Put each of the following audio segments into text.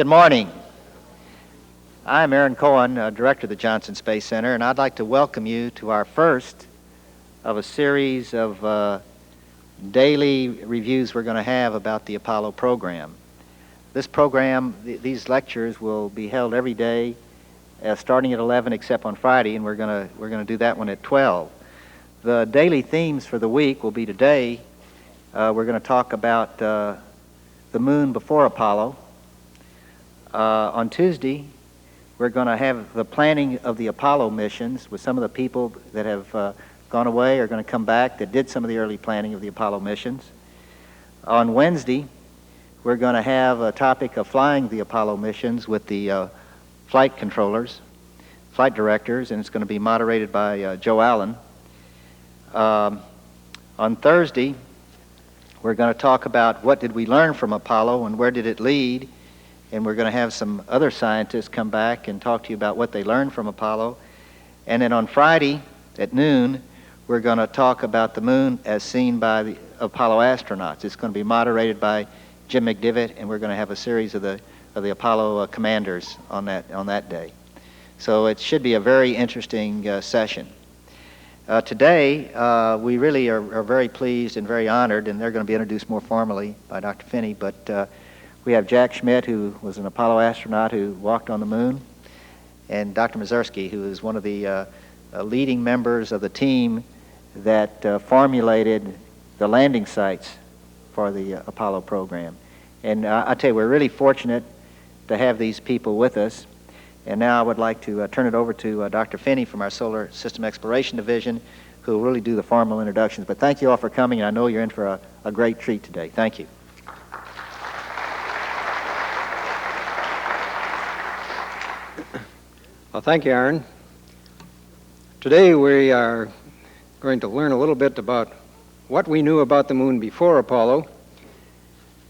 Good morning. I'm Aaron Cohen, Director of the Johnson Space Center, and I'd like to welcome you to our first of a series of daily reviews we're going to have about the Apollo program. This program, these lectures will be held every day, starting at 11 except on Friday, and we're going to do that one at 12. The daily themes for the week will be today, we're going to talk about the moon before Apollo. On Tuesday, we're going to have the planning of the Apollo missions with some of the people that have gone away are going to come back that did some of the early planning of the Apollo missions. On Wednesday, we're going to have a topic of flying the Apollo missions with the flight controllers, flight directors, and it's going to be moderated by Joe Allen. On Thursday, we're going to talk about what did we learn from Apollo and where did it lead, and we're going to have some other scientists come back and talk to you about what they learned from Apollo. And then on Friday at noon, we're going to talk about the moon as seen by the Apollo astronauts. It's going to be moderated by Jim McDivitt, and we're going to have a series of the Apollo commanders on that day. So it should be a very interesting session. Today, we really are very pleased and very honored, and they're going to be introduced more formally by Dr. Finney, but we have Jack Schmitt, who was an Apollo astronaut who walked on the moon, and Dr. Masursky, who is one of the leading members of the team that formulated the landing sites for the Apollo program. And I tell you, we're really fortunate to have these people with us. And now I would like to turn it over to Dr. Finney from our Solar System Exploration Division, who will really do the formal introductions. But thank you all for coming, and I know you're in for a great treat today. Thank you. Well, thank you, Aaron. Today we are going to learn a little bit about what we knew about the moon before Apollo,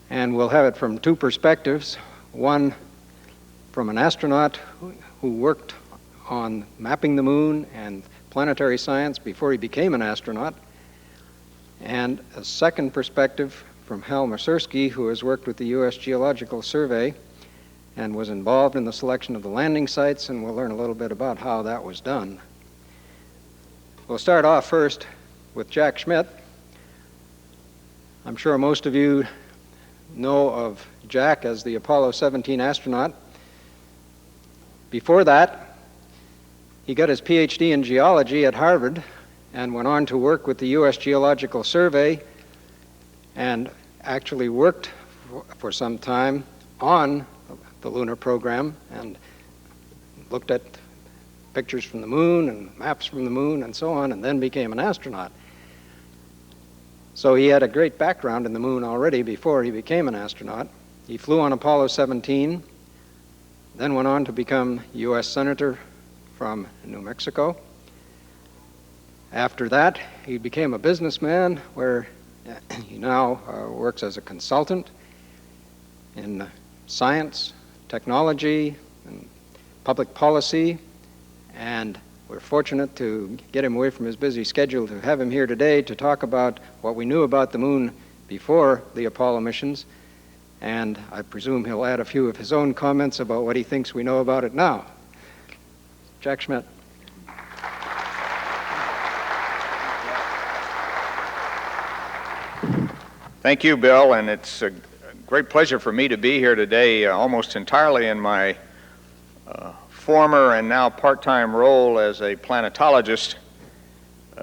and we'll have it from two perspectives. One from an astronaut who worked on mapping the moon and planetary science before he became an astronaut, and a second perspective from Hal Masursky, who has worked with the U.S. Geological Survey and was involved in the selection of the landing sites, and we'll learn a little bit about how that was done. We'll start off first with Jack Schmitt. I'm sure most of you know of Jack as the Apollo 17 astronaut. Before that, he got his PhD in geology at Harvard and went on to work with the U.S. Geological Survey and actually worked for some time on the lunar program and looked at pictures from the moon and maps from the moon and so on, and then became an astronaut. So he had a great background in the moon already before he became an astronaut. He flew on Apollo 17, then went on to become U.S. Senator from New Mexico. After that, he became a businessman where he now works as a consultant in science, technology, and public policy, and we're fortunate to get him away from his busy schedule to have him here today to talk about what we knew about the moon before the Apollo missions, and I presume he'll add a few of his own comments about what he thinks we know about it now. Jack Schmitt. Thank you, Bill, and it's a great pleasure for me to be here today almost entirely in my former and now part-time role as a planetologist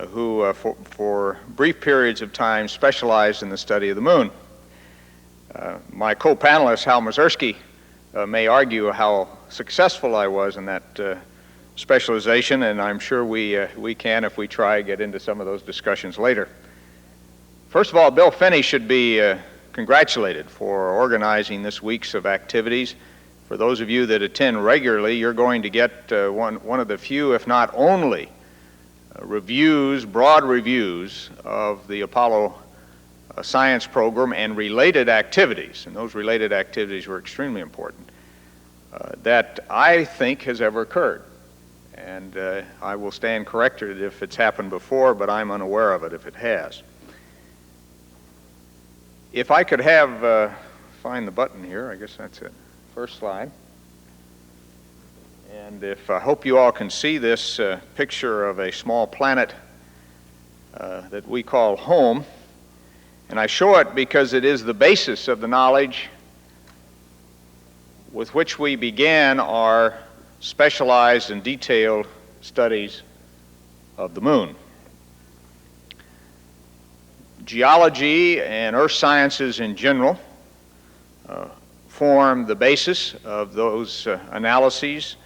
who for brief periods of time specialized in the study of the moon. My co-panelist, Hal Masursky, may argue how successful I was in that specialization, and I'm sure we can, if we try, get into some of those discussions later. First of all, Bill Finney should be congratulated for organizing this week's of activities. For those of you that attend regularly, you're going to get one of the few, if not only, broad reviews of the Apollo science program and related activities, and those related activities were extremely important, that I think has ever occurred. And I will stand corrected if it's happened before, but I'm unaware of it if it has. If I could have, find the button here, I guess that's it. First slide. And I hope you all can see this picture of a small planet that we call home. And I show it because it is the basis of the knowledge with which we began our specialized and detailed studies of the moon. Geology and earth sciences in general form the basis of those analyses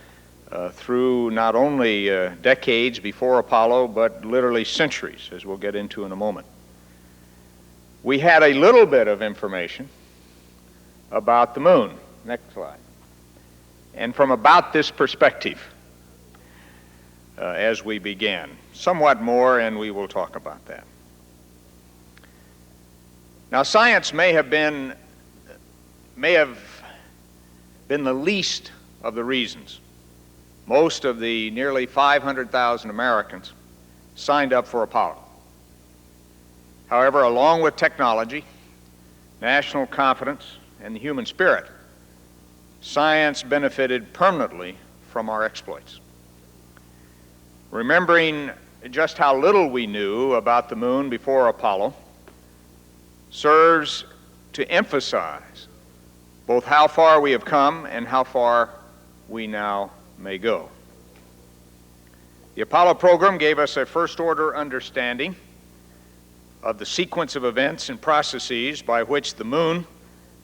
through not only decades before Apollo, but literally centuries, as we'll get into in a moment. We had a little bit of information about the moon. Next slide. And from about this perspective, as we began. Somewhat more, and we will talk about that. Now, science may have been the least of the reasons most of the nearly 500,000 Americans signed up for Apollo. However, along with technology, national confidence, and the human spirit, science benefited permanently from our exploits. Remembering just how little we knew about the moon before Apollo serves to emphasize both how far we have come and how far we now may go. The Apollo program gave us a first-order understanding of the sequence of events and processes by which the moon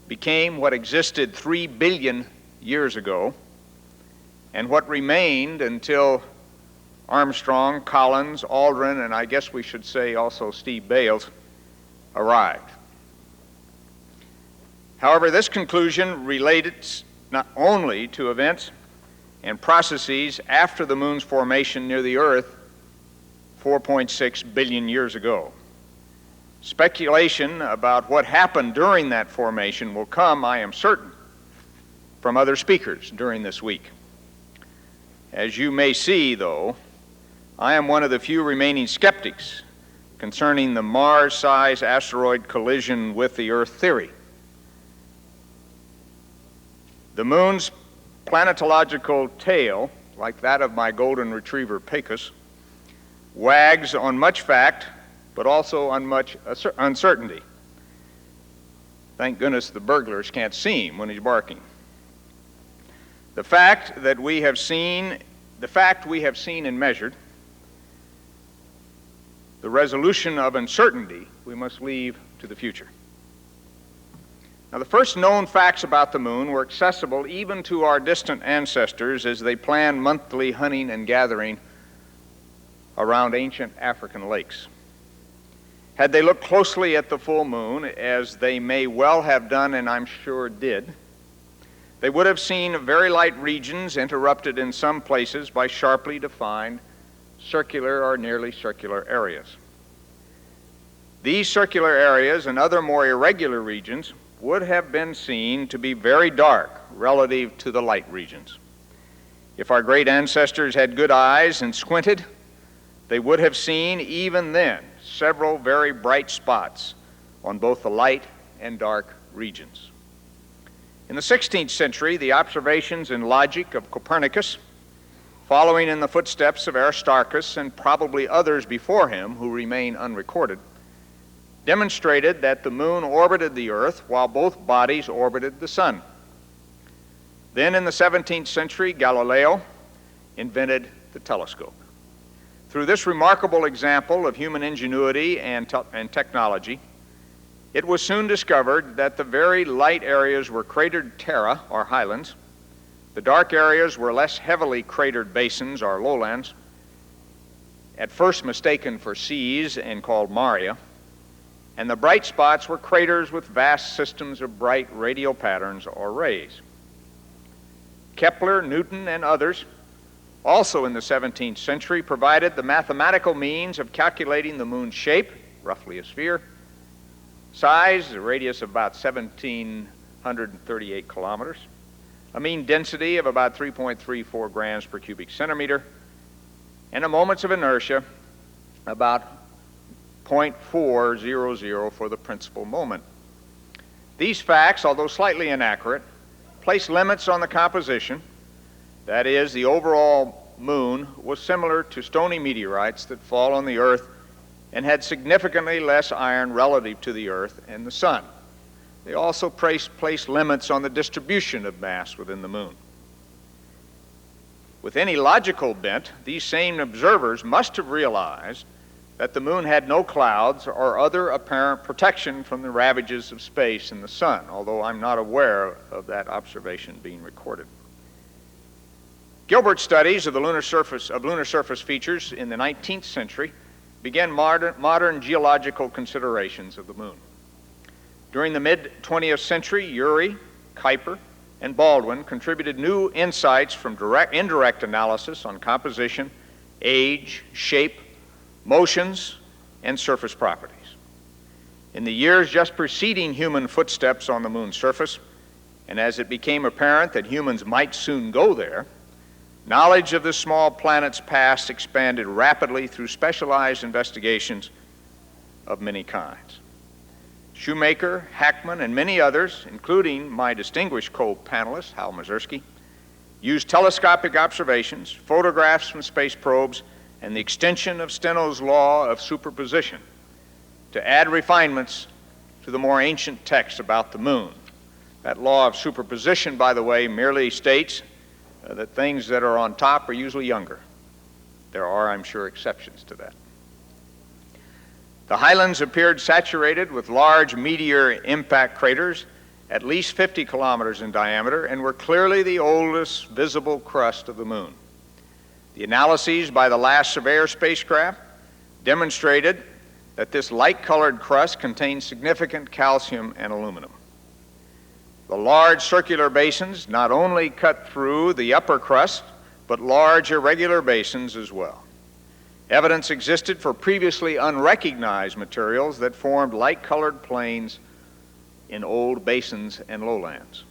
became what existed 3 billion years ago and what remained until Armstrong, Collins, Aldrin, and I guess we should say also Steve Bales arrived. However, this conclusion related not only to events and processes after the moon's formation near the Earth 4.6 billion years ago. Speculation about what happened during that formation will come, I am certain, from other speakers during this week. As you may see, though, I am one of the few remaining skeptics concerning the Mars-sized asteroid collision with the Earth theory. The moon's planetological tail, like that of my golden retriever Pecos, wags on much fact, but also on much uncertainty. Thank goodness the burglars can't see him when he's barking. The fact we have seen and measured, the resolution of uncertainty we must leave to the future. Now, the first known facts about the moon were accessible even to our distant ancestors as they planned monthly hunting and gathering around ancient African lakes. Had they looked closely at the full moon, as they may well have done and I'm sure did, they would have seen very light regions interrupted in some places by sharply defined circular or nearly circular areas. These circular areas and other more irregular regions would have been seen to be very dark relative to the light regions. If our great ancestors had good eyes and squinted, they would have seen even then several very bright spots on both the light and dark regions. In the 16th century, the observations and logic of Copernicus, following in the footsteps of Aristarchus and probably others before him who remain unrecorded, demonstrated that the moon orbited the Earth while both bodies orbited the sun. Then in the 17th century, Galileo invented the telescope. Through this remarkable example of human ingenuity and technology, it was soon discovered that the very light areas were cratered terra, or highlands. The dark areas were less heavily cratered basins, or lowlands, at first mistaken for seas and called maria. And the bright spots were craters with vast systems of bright radial patterns, or rays. Kepler, Newton, and others, also in the 17th century, provided the mathematical means of calculating the moon's shape, roughly a sphere, size, a radius of about 1,738 kilometers, a mean density of about 3.34 grams per cubic centimeter, and a moments of inertia about 0.400 for the principal moment. These facts, although slightly inaccurate, place limits on the composition. That is, the overall moon was similar to stony meteorites that fall on the Earth and had significantly less iron relative to the Earth and the Sun. They also placed limits on the distribution of mass within the moon. With any logical bent, these same observers must have realized that the moon had no clouds or other apparent protection from the ravages of space and the sun, although I'm not aware of that observation being recorded. Gilbert's studies of the lunar surface features in the 19th century began modern geological considerations of the moon. During the mid-20th century, Urey, Kuiper, and Baldwin contributed new insights from indirect analysis on composition, age, shape, motions, and surface properties. In the years just preceding human footsteps on the moon's surface, and as it became apparent that humans might soon go there, knowledge of this small planet's past expanded rapidly through specialized investigations of many kinds. Shoemaker, Hackman, and many others, including my distinguished co-panelist, Hal Masursky, used telescopic observations, photographs from space probes, and the extension of Steno's law of superposition to add refinements to the more ancient texts about the moon. That law of superposition, by the way, merely states that things that are on top are usually younger. There are, I'm sure, exceptions to that. The highlands appeared saturated with large meteor impact craters at least 50 kilometers in diameter and were clearly the oldest visible crust of the moon. The analyses by the last Surveyor spacecraft demonstrated that this light-colored crust contains significant calcium and aluminum. The large circular basins not only cut through the upper crust, but large irregular basins as well. Evidence existed for previously unrecognized materials that formed light-colored plains in old basins and lowlands.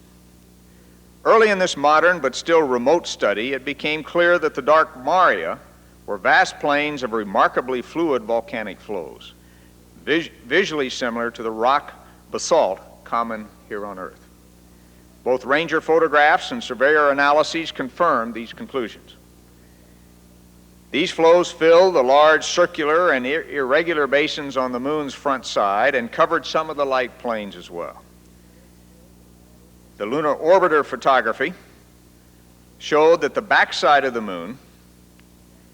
Early in this modern but still remote study, it became clear that the dark maria were vast plains of remarkably fluid volcanic flows, visually similar to the rock basalt common here on Earth. Both Ranger photographs and Surveyor analyses confirmed these conclusions. These flows filled the large circular and irregular basins on the moon's front side and covered some of the light plains as well. The lunar orbiter photography showed that the backside of the moon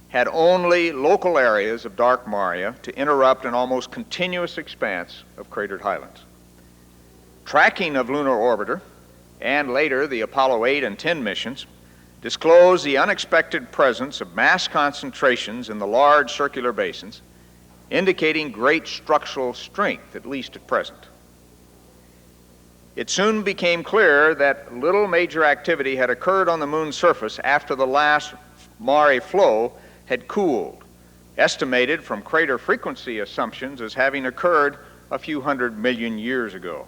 had only local areas of dark maria to interrupt an almost continuous expanse of cratered highlands. Tracking of lunar orbiter and later the Apollo 8 and 10 missions disclosed the unexpected presence of mass concentrations in the large circular basins, indicating great structural strength, at least at present. It soon became clear that little major activity had occurred on the moon's surface after the last Mare flow had cooled, estimated from crater frequency assumptions as having occurred a few 100 million years ago.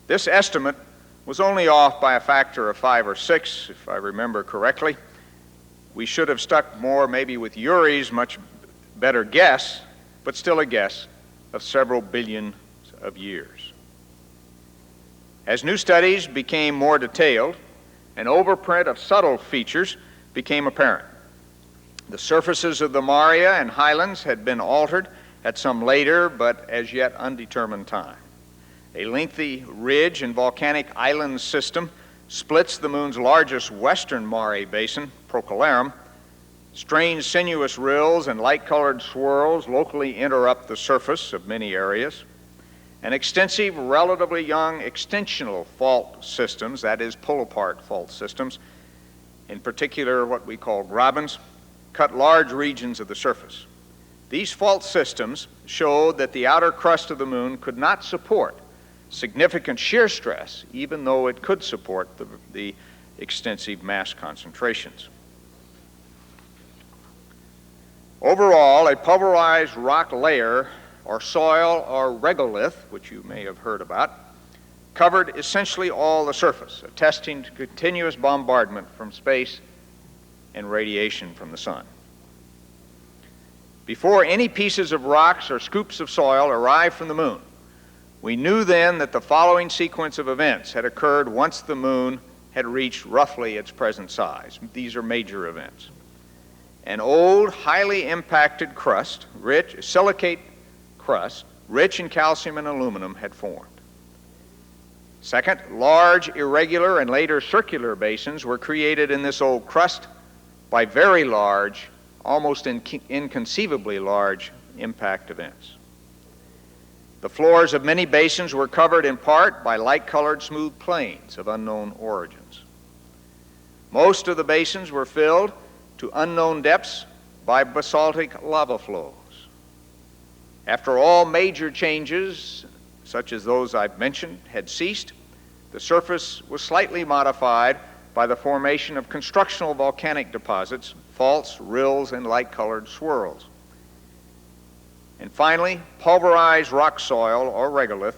This estimate was only off by a factor of 5 or 6, if I remember correctly. We should have stuck more maybe with Urey's much better guess, but still a guess of several billion of years. As new studies became more detailed, an overprint of subtle features became apparent. The surfaces of the maria and highlands had been altered at some later but as yet undetermined time. A lengthy ridge and volcanic island system splits the moon's largest western mare basin, Procolarum. Strange sinuous rills and light-colored swirls locally interrupt the surface of many areas. And extensive, relatively young extensional fault systems, that is, pull-apart fault systems, in particular what we call grabens, cut large regions of the surface. These fault systems showed that the outer crust of the moon could not support significant shear stress, even though it could support the extensive mass concentrations. Overall, a pulverized rock layer or soil or regolith, which you may have heard about, covered essentially all the surface, attesting to continuous bombardment from space and radiation from the sun. Before any pieces of rocks or scoops of soil arrived from the moon, We knew then that the following sequence of events had occurred once the moon had reached roughly its present size. These are major events. An old, highly impacted crust, silicate crust, rich in calcium and aluminum, had formed. Second, large, irregular, and later circular basins were created in this old crust by very large, almost inconceivably large impact events. The floors of many basins were covered in part by light-colored smooth plains of unknown origins. Most of the basins were filled to unknown depths by basaltic lava flows. After all major changes, such as those I've mentioned, had ceased, the surface was slightly modified by the formation of constructional volcanic deposits, faults, rills, and light-colored swirls. And finally, pulverized rock soil, or regolith,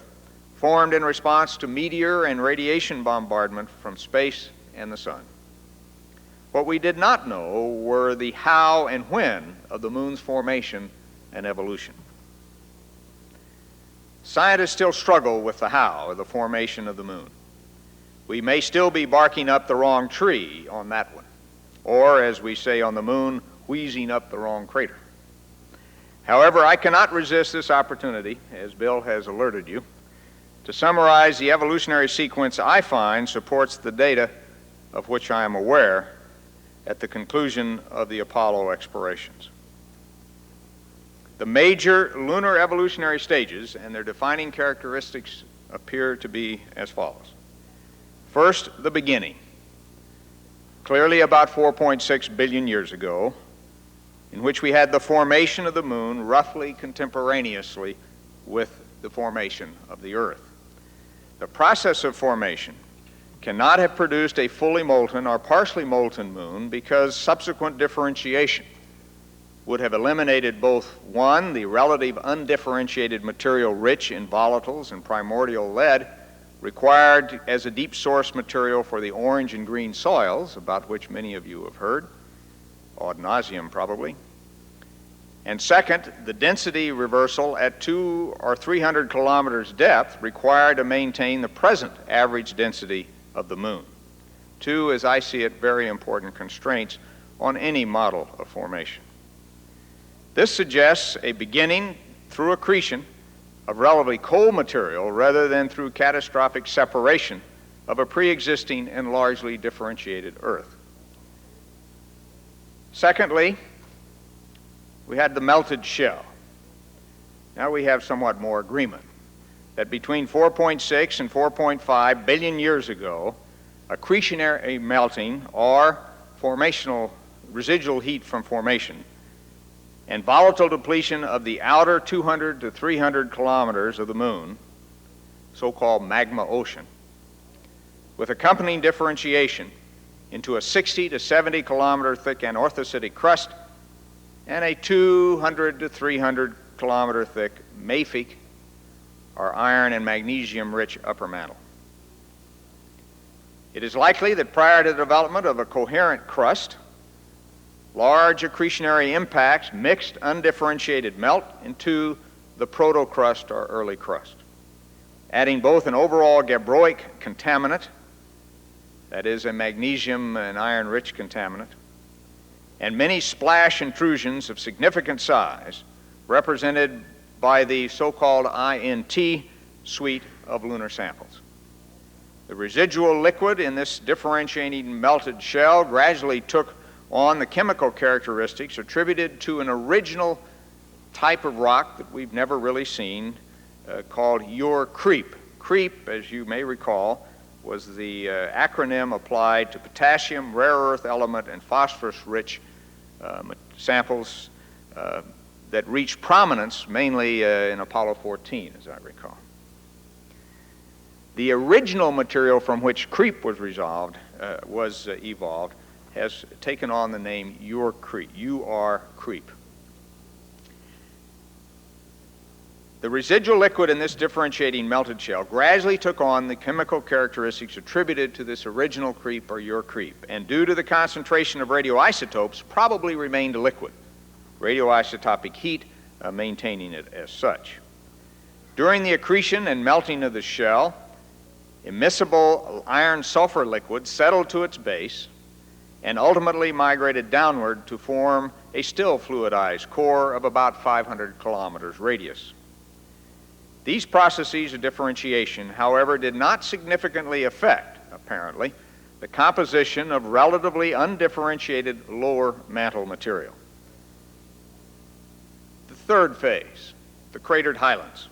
formed in response to meteor and radiation bombardment from space and the sun. What we did not know were the how and when of the moon's formation and evolution. Scientists still struggle with the how of the formation of the moon. We may still be barking up the wrong tree on that one, or, as we say on the moon, wheezing up the wrong crater. However, I cannot resist this opportunity, as Bill has alerted you, to summarize the evolutionary sequence I find supports the data of which I am aware at the conclusion of the Apollo explorations. The major lunar evolutionary stages and their defining characteristics appear to be as follows. First, the beginning. Clearly about 4.6 billion years ago, in which we had the formation of the moon roughly contemporaneously with the formation of the Earth. The process of formation cannot have produced a fully molten or partially molten moon because subsequent differentiation would have eliminated both, one, the relative undifferentiated material rich in volatiles and primordial lead required as a deep source material for the orange and green soils, about which many of you have heard, ad nauseum probably. And second, the density reversal at 200 or 300 kilometers depth required to maintain the present average density of the moon. Two, as I see it, very important constraints on any model of formation. This suggests a beginning through accretion of relatively cold material rather than through catastrophic separation of a pre-existing and largely differentiated Earth. Secondly, we had the melted shell. Now we have somewhat more agreement that between 4.6 and 4.5 billion years ago, accretionary melting or formational residual heat from formation and volatile depletion of the outer 200 to 300 kilometers of the moon, so-called magma ocean, with accompanying differentiation into a 60 to 70 kilometer thick anorthositic crust and a 200 to 300 kilometer thick mafic, or iron and magnesium rich upper mantle. It is likely that prior to the development of a coherent crust, large accretionary impacts mixed undifferentiated melt into the protocrust or early crust, adding both an overall gabbroic contaminant, that is a magnesium and iron rich contaminant, and many splash intrusions of significant size represented by the so-called INT suite of lunar samples. The residual liquid in this differentiating melted shell gradually took on the chemical characteristics attributed to an original type of rock that we've never really seen called Ur-Creep. Creep, as you may recall, was the acronym applied to potassium, rare earth element, and phosphorus-rich samples that reached prominence mainly in Apollo 14, as I recall. The original material from which creep was evolved has taken on the name Ur-Creep. Ur-Creep. The residual liquid in this differentiating melted shell gradually took on the chemical characteristics attributed to this original creep or Ur-Creep, and due to the concentration of radioisotopes, probably remained a liquid, radioisotopic heat maintaining it as such. During the accretion and melting of the shell, immiscible iron sulfur liquid settled to its base and ultimately migrated downward to form a still fluidized core of about 500 kilometers radius. These processes of differentiation, however, did not significantly affect, apparently, the composition of relatively undifferentiated lower mantle material. The third phase, the cratered highlands.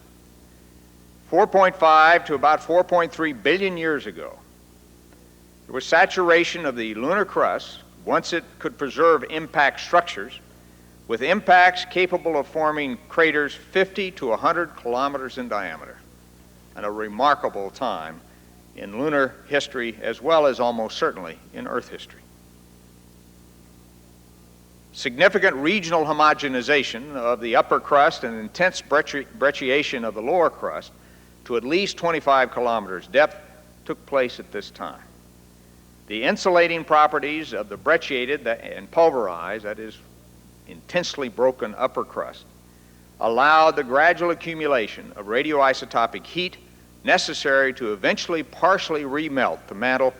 4.5 to about 4.3 billion years ago, there was saturation of the lunar crust once it could preserve impact structures, with impacts capable of forming craters 50 to 100 kilometers in diameter, and a remarkable time in lunar history as well as almost certainly in Earth history. Significant regional homogenization of the upper crust and intense brecciation of the lower crust to at least 25 kilometers depth took place at this time. The insulating properties of the brecciated and pulverized, that is, intensely broken upper crust, allowed the gradual accumulation of radioisotopic heat necessary to eventually partially remelt the mantle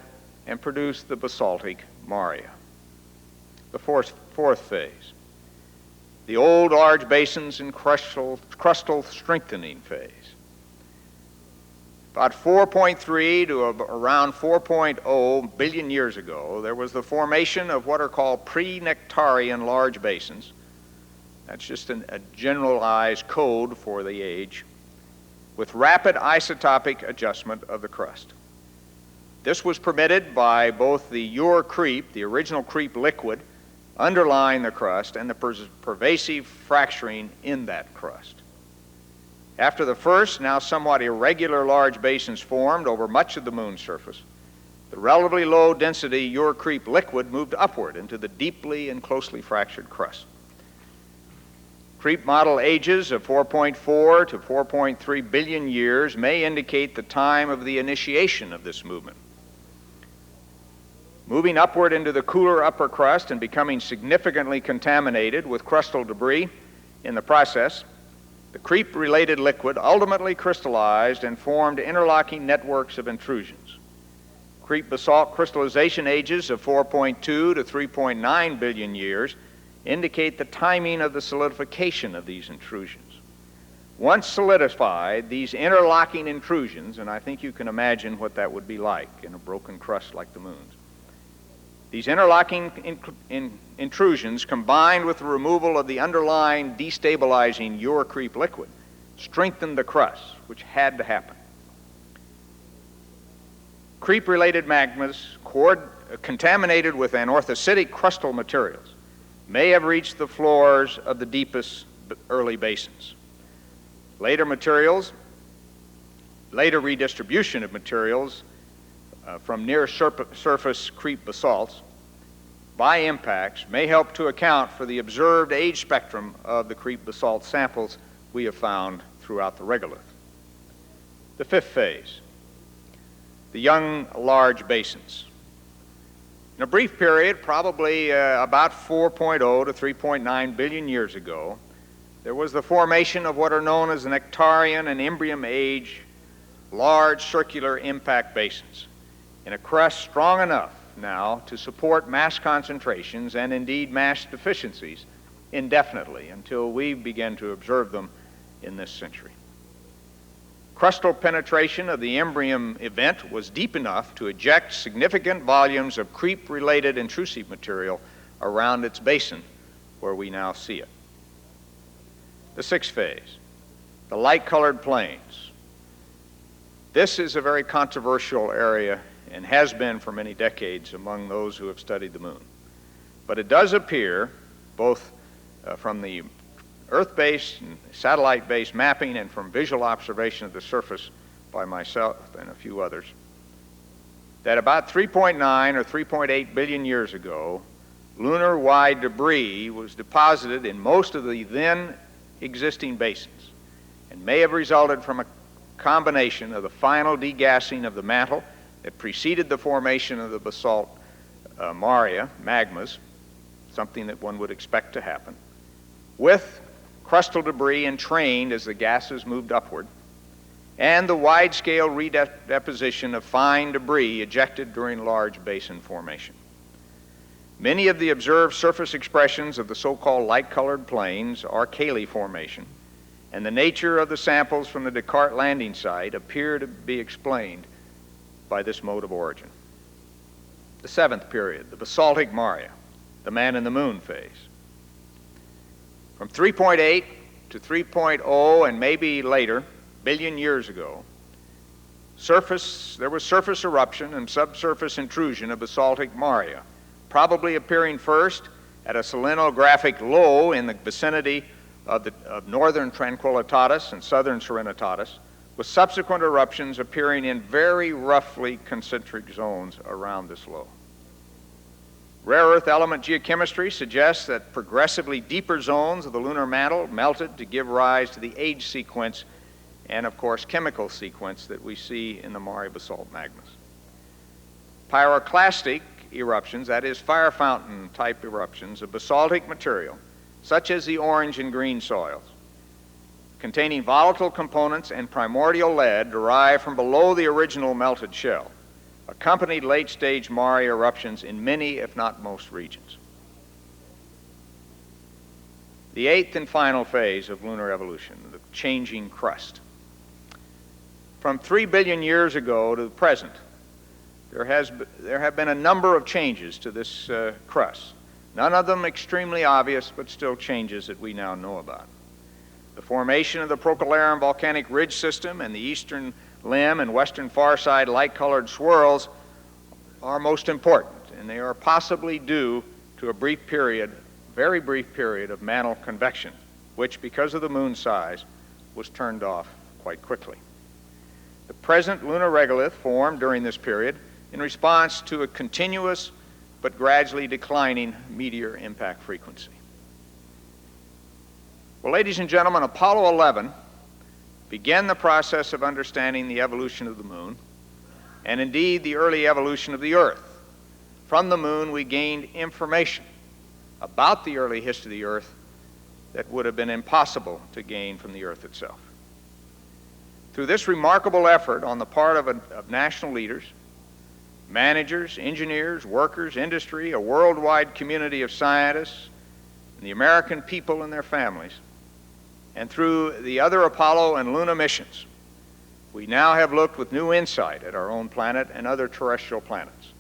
and produce the basaltic maria. The fourth phase, the old large basins and crustal strengthening phase. About 4.3 to around 4.0 billion years ago, there was the formation of what are called pre-nectarian large basins. That's just a generalized code for the age, with rapid isotopic adjustment of the crust. This was permitted by both the Ure creep, the original creep liquid, underlying the crust, and the pervasive fracturing in that crust. After the first, now somewhat irregular large basins formed over much of the moon's surface, the relatively low density Ure creep liquid moved upward into the deeply and closely fractured crust. Creep model ages of 4.4 to 4.3 billion years may indicate the time of the initiation of this movement. Moving upward into the cooler upper crust and becoming significantly contaminated with crustal debris in the process, the creep-related liquid ultimately crystallized and formed interlocking networks of intrusions. Creep basalt crystallization ages of 4.2 to 3.9 billion years indicate the timing of the solidification of these intrusions. Once solidified, these interlocking intrusions, and I think you can imagine what that would be like in a broken crust like the moon's, these interlocking intrusions, combined with the removal of the underlying destabilizing Ure creep liquid, strengthened the crust, which had to happen. Creep-related magmas, contaminated with anorthositic crustal materials, may have reached the floors of the deepest early basins. Later redistribution of materials from near-surface creep basalts by impacts may help to account for the observed age spectrum of the creep basalt samples we have found throughout the regolith. The fifth phase, the young large basins. In a brief period, probably about 4.0 to 3.9 billion years ago, there was the formation of what are known as the Nectarian and Imbrium age large circular impact basins, in a crust strong enough now to support mass concentrations and indeed mass deficiencies indefinitely until we begin to observe them in this century. Crustal penetration of the Imbrium event was deep enough to eject significant volumes of creep-related intrusive material around its basin where we now see it. The sixth phase, the light-colored plains. This is a very controversial area and has been for many decades among those who have studied the moon. But it does appear, both from the Earth-based and satellite-based mapping and from visual observation of the surface by myself and a few others, that about 3.9 or 3.8 billion years ago, lunar-wide debris was deposited in most of the then existing basins and may have resulted from a combination of the final degassing of the mantle that preceded the formation of the basalt maria, magmas, something that one would expect to happen, with crustal debris entrained as the gases moved upward, and the wide-scale redeposition of fine debris ejected during large basin formation. Many of the observed surface expressions of the so-called light-colored plains are Cayley Formation, and the nature of the samples from the Descartes landing site appear to be explained by this mode of origin. The seventh period, the basaltic Maria, the man in the moon phase. From 3.8 to 3.0 and maybe later, billion years ago, there was surface eruption and subsurface intrusion of basaltic Maria, probably appearing first at a selenographic low in the vicinity of northern Tranquillitatis and southern Serenitatis, with subsequent eruptions appearing in very roughly concentric zones around this low. Rare earth element geochemistry suggests that progressively deeper zones of the lunar mantle melted to give rise to the age sequence and, of course, chemical sequence that we see in the Mare basalt magmas. Pyroclastic eruptions, that is, fire fountain type eruptions of basaltic material, such as the orange and green soils, containing volatile components and primordial lead derived from below the original melted shell, accompanied late-stage Mare eruptions in many, if not most, regions. The eighth and final phase of lunar evolution, the changing crust. From 3 billion years ago to the present, there have been a number of changes to this crust, none of them extremely obvious, but still changes that we now know about. The formation of the Procellarum volcanic ridge system and the eastern limb and western far side light-colored swirls are most important, and they are possibly due to a brief period, very brief period of mantle convection, which, because of the moon's size, was turned off quite quickly. The present lunar regolith formed during this period in response to a continuous but gradually declining meteor impact frequency. Well, ladies and gentlemen, Apollo 11 began the process of understanding the evolution of the moon, and indeed the early evolution of the Earth. From the moon, we gained information about the early history of the Earth that would have been impossible to gain from the Earth itself. Through this remarkable effort on the part of national leaders, managers, engineers, workers, industry, a worldwide community of scientists, and the American people and their families, and through the other Apollo and Luna missions, we now have looked with new insight at our own planet and other terrestrial planets.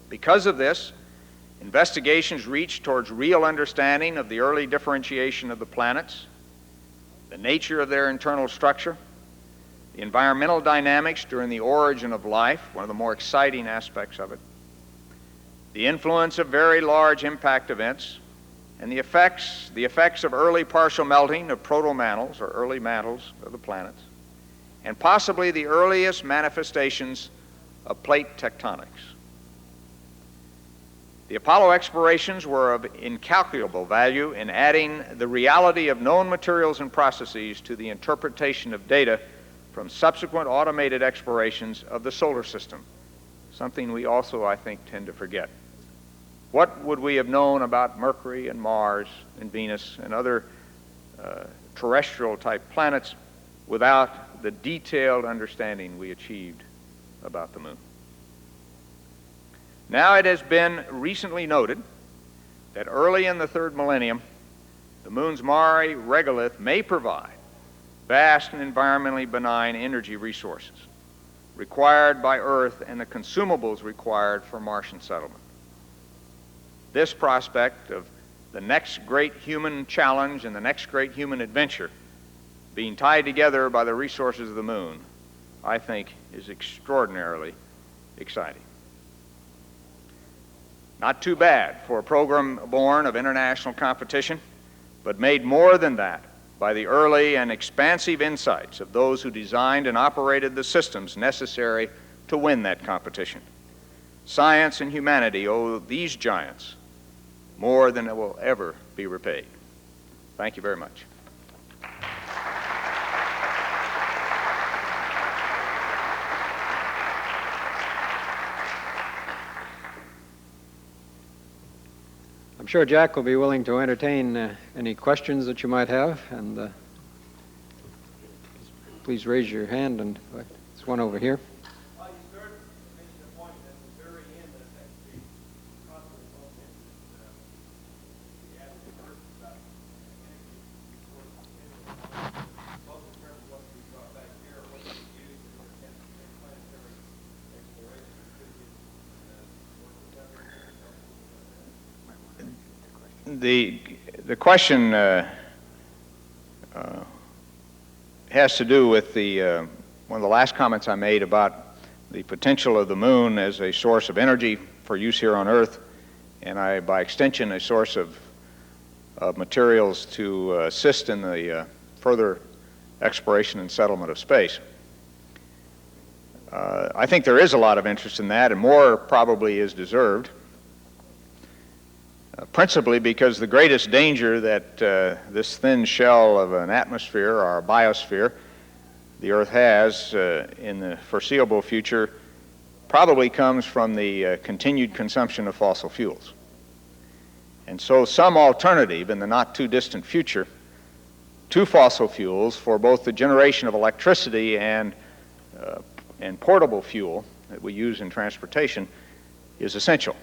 Because of this, investigations reach towards real understanding of the early differentiation of the planets, the nature of their internal structure, the environmental dynamics during the origin of life, one of the more exciting aspects of it, the influence of very large impact events, and the effects of early partial melting of proto-mantles, or early mantles of the planets, and possibly the earliest manifestations of plate tectonics. The Apollo explorations were of incalculable value in adding the reality of known materials and processes to the interpretation of data from subsequent automated explorations of the solar system, something we also, I think, tend to forget. What would we have known about Mercury and Mars and Venus and other terrestrial-type planets without the detailed understanding we achieved about the moon? Now it has been recently noted that early in the third millennium, the moon's Mare regolith may provide vast and environmentally benign energy resources required by Earth and the consumables required for Martian settlement. This prospect of the next great human challenge and the next great human adventure being tied together by the resources of the moon, I think, is extraordinarily exciting. Not too bad for a program born of international competition, but made more than that by the early and expansive insights of those who designed and operated the systems necessary to win that competition. Science and humanity owe these giants more than it will ever be repaid. Thank you very much. I'm sure Jack will be willing to entertain any questions that you might have. And please raise your hand, and there's one over here. The question has to do with one of the last comments I made about the potential of the moon as a source of energy for use here on Earth, and by extension, a source of materials to assist in the further exploration and settlement of space. I think there is a lot of interest in that, and more probably is deserved. Principally because the greatest danger that this thin shell of an atmosphere or a biosphere the Earth has in the foreseeable future probably comes from the continued consumption of fossil fuels. And so some alternative in the not too distant future to fossil fuels for both the generation of electricity and portable fuel that we use in transportation is essential.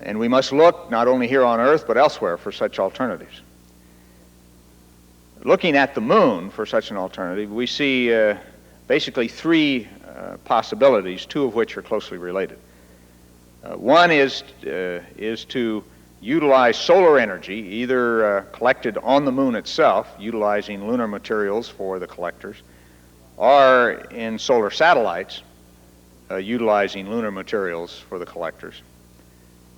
And we must look not only here on Earth but elsewhere for such alternatives. Looking at the moon for such an alternative, we see basically three possibilities, two of which are closely related. One is to utilize solar energy, either collected on the moon itself, utilizing lunar materials for the collectors, or in solar satellites, utilizing lunar materials for the collectors,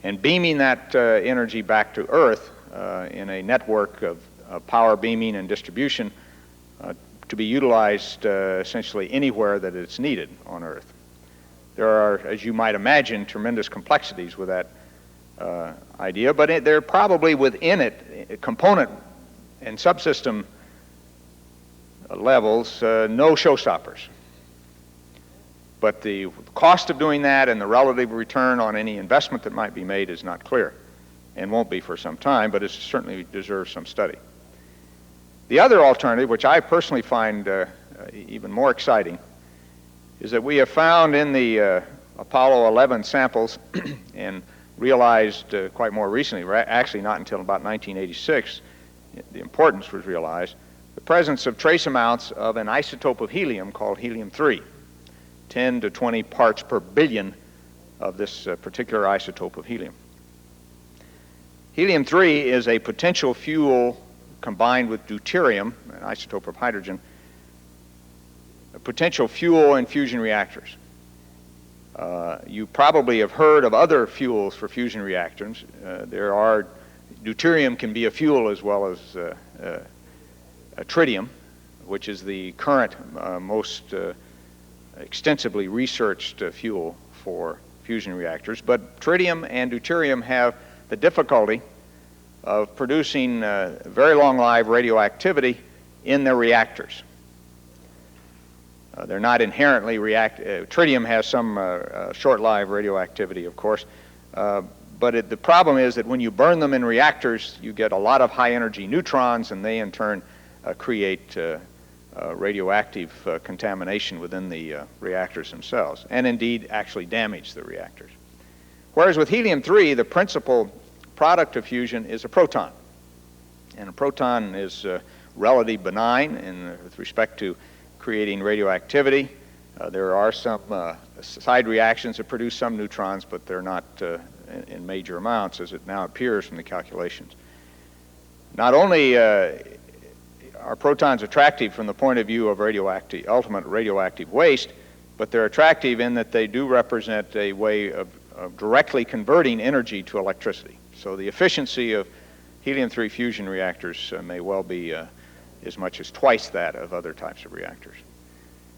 and beaming that energy back to Earth in a network of power beaming and distribution to be utilized essentially anywhere that it's needed on Earth. There are, as you might imagine, tremendous complexities with that idea, but there are probably within it component and subsystem levels no showstoppers. But the cost of doing that and the relative return on any investment that might be made is not clear and won't be for some time, but it certainly deserves some study. The other alternative, which I personally find even more exciting, is that we have found in the Apollo 11 samples and realized quite more recently, actually not until about 1986, the importance was realized, the presence of trace amounts of an isotope of helium called helium-3. 10 to 20 parts per billion of this particular isotope of helium. Helium-3 is a potential fuel combined with deuterium, an isotope of hydrogen, a potential fuel in fusion reactors. You probably have heard of other fuels for fusion reactors. Deuterium can be a fuel as well as tritium, which is the current most extensively researched fuel for fusion reactors. But tritium and deuterium have the difficulty of producing very long-lived radioactivity in their reactors. They're not inherently tritium has some short-lived radioactivity, of course, but the problem is that when you burn them in reactors, you get a lot of high-energy neutrons, and they in turn create radioactive contamination within the reactors themselves, and indeed actually damage the reactors. Whereas with helium-3, the principal product of fusion is a proton. And a proton is relatively benign with respect to creating radioactivity. There are some side reactions that produce some neutrons, but they're not in major amounts, as it now appears from the calculations. Not only are protons attractive from the point of view of ultimate radioactive waste, but they're attractive in that they do represent a way of directly converting energy to electricity. So the efficiency of helium-3 fusion reactors may well be as much as twice that of other types of reactors.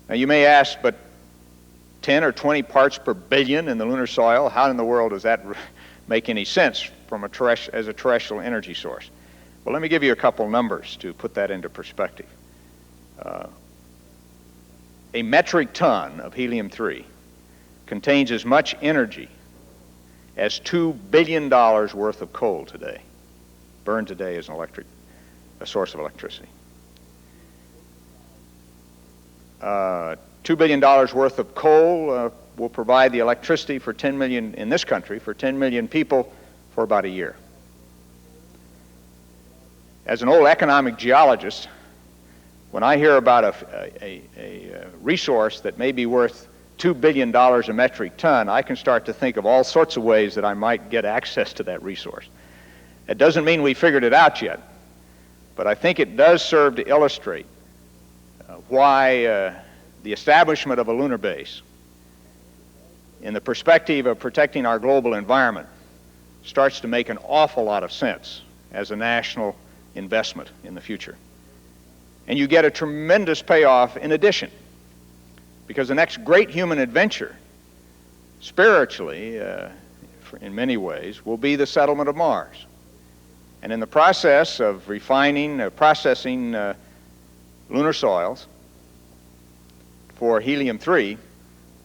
Now you may ask, but 10 or 20 parts per billion in the lunar soil, how in the world does that make any sense from as a terrestrial energy source? Well, let me give you a couple numbers to put that into perspective. A metric ton of helium-3 contains as much energy as $2 billion worth of coal today, burned today as a source of electricity. $2 billion worth of coal will provide the electricity for 10 million, in this country, for 10 million people for about a year. As an old economic geologist, when I hear about a resource that may be worth $2 billion a metric ton, I can start to think of all sorts of ways that I might get access to that resource. It doesn't mean we figured it out yet, but I think it does serve to illustrate why the establishment of a lunar base, in the perspective of protecting our global environment, starts to make an awful lot of sense as a national investment in the future. And you get a tremendous payoff in addition, because the next great human adventure, spiritually, in many ways, will be the settlement of Mars. And in the process of refining, processing lunar soils for helium-3,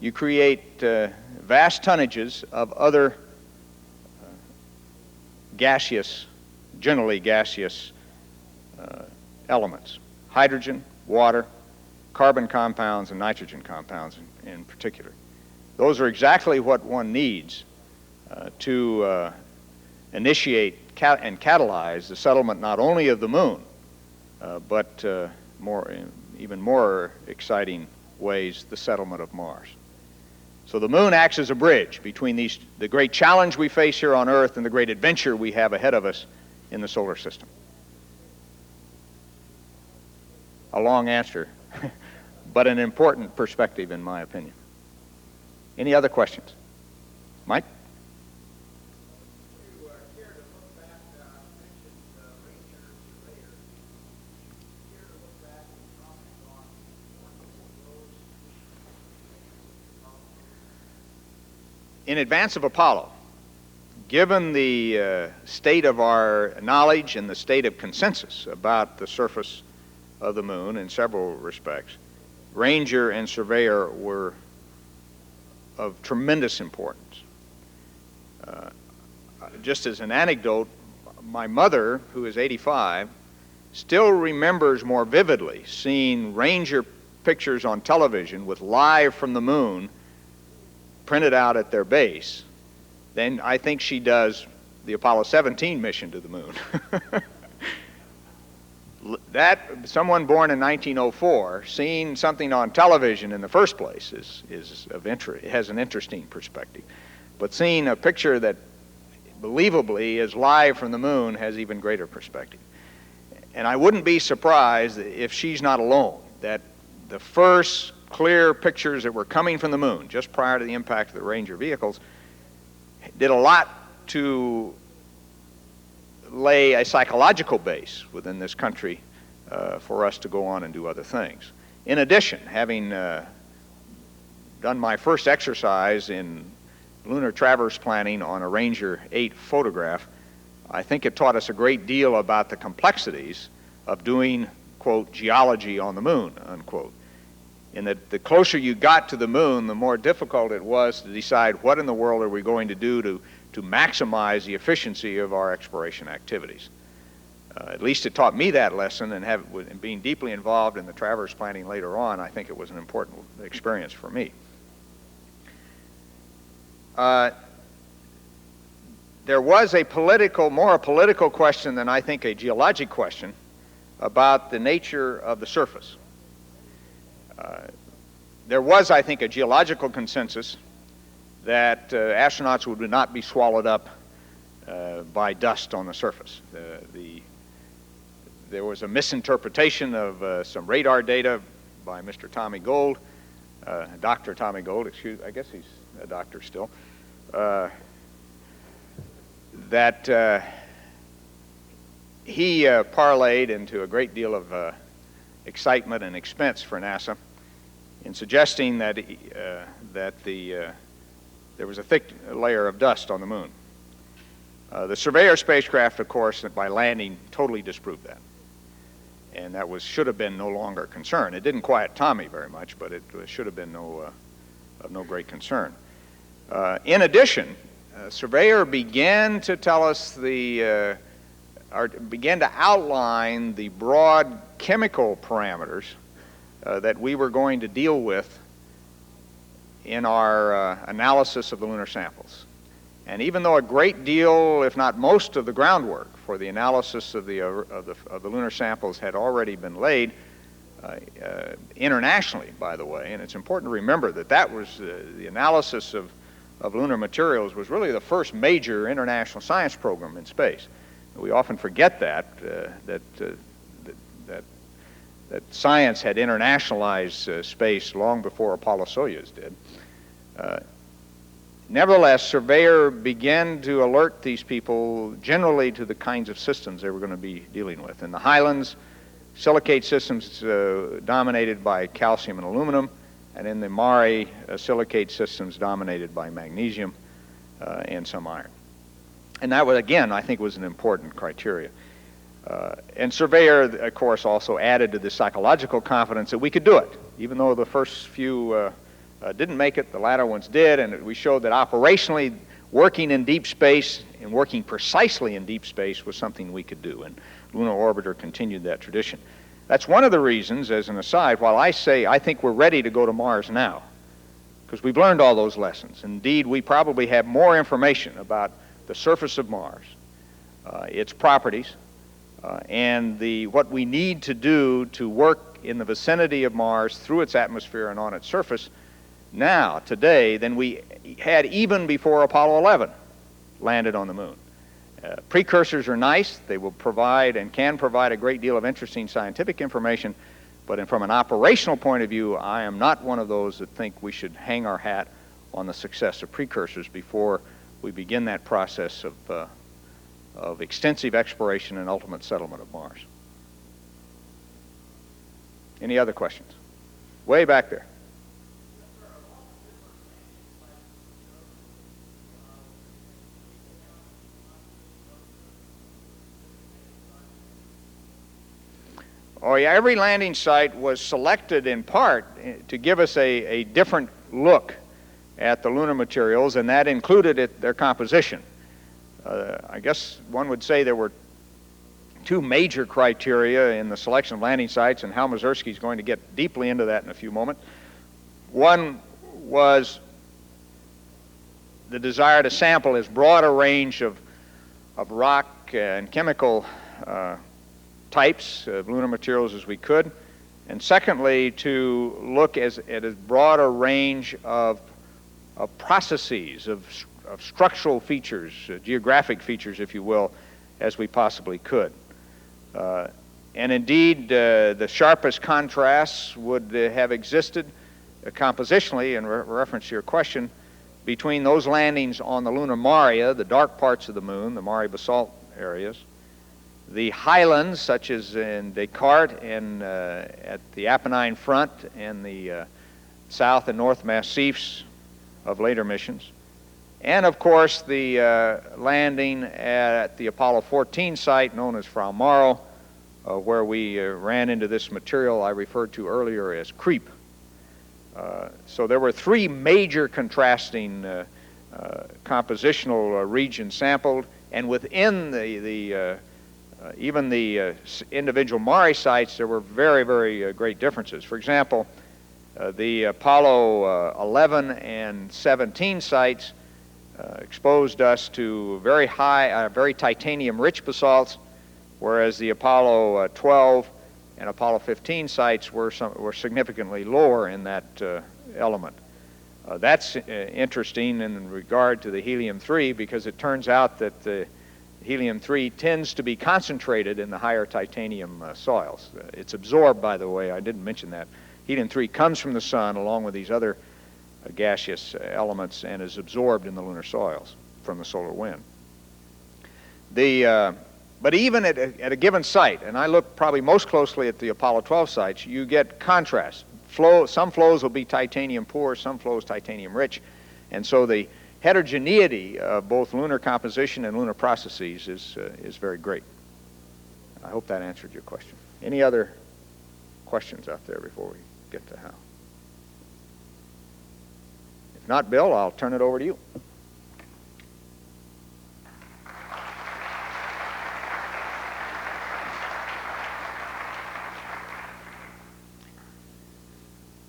you create vast tonnages of other gaseous, generally gaseous elements: hydrogen, water, carbon compounds, and nitrogen compounds in particular. Those are exactly what one needs to initiate and catalyze the settlement not only of the moon, but even more exciting ways, the settlement of Mars. So the moon acts as a bridge between the great challenge we face here on Earth and the great adventure we have ahead of us in the solar system. A long answer, but an important perspective in my opinion. Any other questions? Mike? In advance of Apollo, given the state of our knowledge and the state of consensus about the surface of the moon in several respects, Ranger and Surveyor were of tremendous importance. Just as an anecdote, my mother, who is 85, still remembers more vividly seeing Ranger pictures on television with live from the moon printed out at their base than I think she does the Apollo 17 mission to the moon. That someone born in 1904 seeing something on television in the first place is of interest. It has an interesting perspective, but seeing a picture that believably is live from the moon has even greater perspective. And I wouldn't be surprised if she's not alone, that the first clear pictures that were coming from the moon just prior to the impact of the Ranger vehicles did a lot to lay a psychological base within this country for us to go on and do other things. In addition, having done my first exercise in lunar traverse planning on a Ranger 8 photograph, I think it taught us a great deal about the complexities of doing, quote, geology on the moon, unquote. In that the closer you got to the moon, the more difficult it was to decide what in the world are we going to do to maximize the efficiency of our exploration activities. At least it taught me that lesson, and being deeply involved in the traverse planning later on, I think it was an important experience for me. There was more a political question than I think a geologic question about the nature of the surface. There was, I think, a geological consensus that astronauts would not be swallowed up by dust on the surface. There was a misinterpretation of some radar data by Mr. Tommy Gold, Dr. Tommy Gold, I guess he's a doctor still, that he parlayed into a great deal of excitement and expense for NASA in suggesting that there was a thick layer of dust on the moon. The Surveyor spacecraft, of course, by landing, totally disproved that. And that should have been no longer a concern. It didn't quiet Tommy very much, but it should have been of no great concern. In addition, Surveyor began to tell us began to outline the broad chemical parameters that we were going to deal with in our analysis of the lunar samples. And even though a great deal, if not most, of the groundwork for the analysis of the lunar samples had already been laid internationally, by the way, and it's important to remember that that was the analysis of lunar materials was really the first major international science program in space. We often forget that science had internationalized space long before Apollo-Soyuz did. Nevertheless, Surveyor began to alert these people generally to the kinds of systems they were going to be dealing with. In the highlands, silicate systems dominated by calcium and aluminum, and in the Mare, silicate systems dominated by magnesium and some iron. And that, was, again, I think was an important criteria. And Surveyor, of course, also added to the psychological confidence that we could do it. Even though the first few didn't make it, the latter ones did, and we showed that operationally working in deep space and working precisely in deep space was something we could do, and Lunar Orbiter continued that tradition. That's one of the reasons, as an aside, while I say I think we're ready to go to Mars now, because we've learned all those lessons. Indeed, we probably have more information about the surface of Mars, its properties, and what we need to do to work in the vicinity of Mars through its atmosphere and on its surface now, today, than we had even before Apollo 11 landed on the moon. Precursors are nice. They will provide and can provide a great deal of interesting scientific information, but from an operational point of view, I am not one of those that think we should hang our hat on the success of precursors before we begin that process of extensive exploration and ultimate settlement of Mars. Any other questions? Way back there. Oh yeah, every landing site was selected in part to give us a different look at the lunar materials, and that included their composition. I guess one would say there were two major criteria in the selection of landing sites, and Hal Masursky is going to get deeply into that in a few moments. One was the desire to sample as broad a range of rock and chemical types of lunar materials as we could, and secondly, to look at as broad a range of processes, of structural features, geographic features, if you will, as we possibly could. And indeed, the sharpest contrasts would have existed compositionally, in reference to your question, between those landings on the lunar maria, the dark parts of the moon, the Mare basalt areas, the highlands, such as in Descartes and at the Apennine front and the south and north massifs of later missions, and of course the landing at the Apollo 14 site known as Frau Morrow, where we ran into this material I referred to earlier as creep. So there were three major contrasting compositional regions sampled, and within even the individual Mare sites, there were very, very great differences. For example, the Apollo 11 and 17 sites exposed us to very high, very titanium-rich basalts, whereas the Apollo 12 and Apollo 15 sites were significantly lower in that element. That's interesting in regard to the helium-3, because it turns out that the helium-3 tends to be concentrated in the higher titanium soils. It's absorbed, by the way, I didn't mention that. Helium-3 comes from the sun along with these other gaseous elements and is absorbed in the lunar soils from the solar wind. But even at a given site, and I look probably most closely at the Apollo 12 sites, you get contrast. Some flows will be titanium poor, some flows titanium rich, and so the heterogeneity of both lunar composition and lunar processes is very great. I hope that answered your question. Any other questions out there before we get to Hal? If not, Bill, I'll turn it over to you.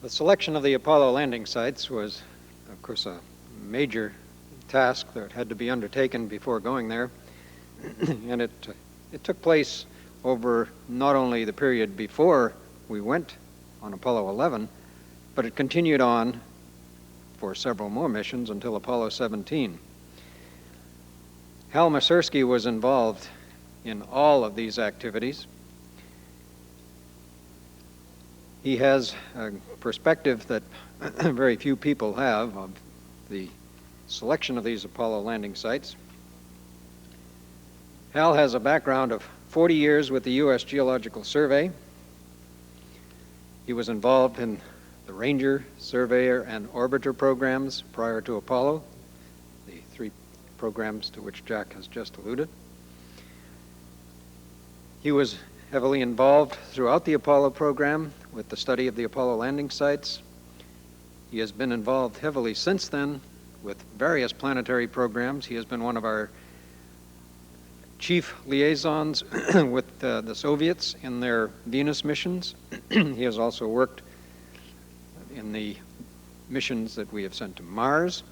The selection of the Apollo landing sites was, of course, a major task that had to be undertaken before going there. And it took place over not only the period before we went on Apollo 11, but it continued on for several more missions until Apollo 17. Hal Masursky was involved in all of these activities. He has a perspective that very few people have of the selection of these Apollo landing sites. Hal has a background of 40 years with the U.S. Geological Survey. He was involved in the Ranger, Surveyor, and Orbiter programs prior to Apollo, the three programs to which Jack has just alluded. He was heavily involved throughout the Apollo program with the study of the Apollo landing sites. He has been involved heavily since then with various planetary programs. He has been one of our chief liaisons with the Soviets in their Venus missions. He has also worked in the missions that we have sent to Mars.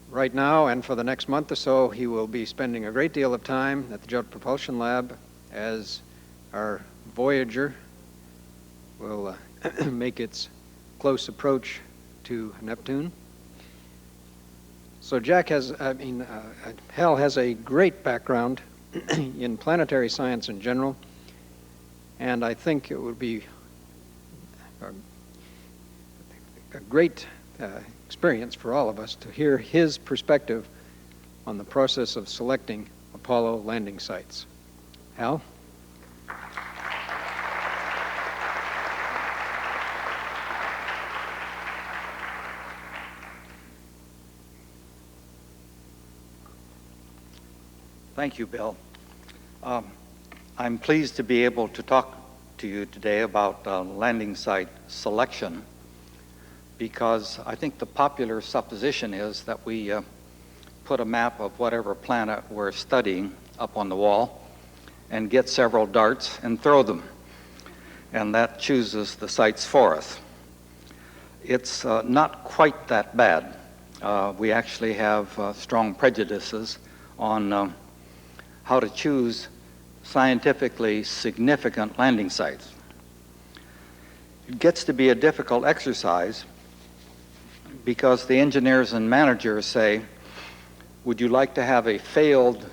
Right now, and for the next month or so, he will be spending a great deal of time at the Jet Propulsion Lab as our Voyager will make its close approach to Neptune. So Hal has a great background in planetary science in general, and I think it would be a great experience for all of us to hear his perspective on the process of selecting Apollo landing sites. Hal? Thank you, Bill. I'm pleased to be able to talk to you today about landing site selection, because I think the popular supposition is that we put a map of whatever planet we're studying up on the wall and get several darts and throw them, and that chooses the sites for us. It's not quite that bad. We actually have strong prejudices on how to choose scientifically significant landing sites. It gets to be a difficult exercise because the engineers and managers say, would you like to have a failed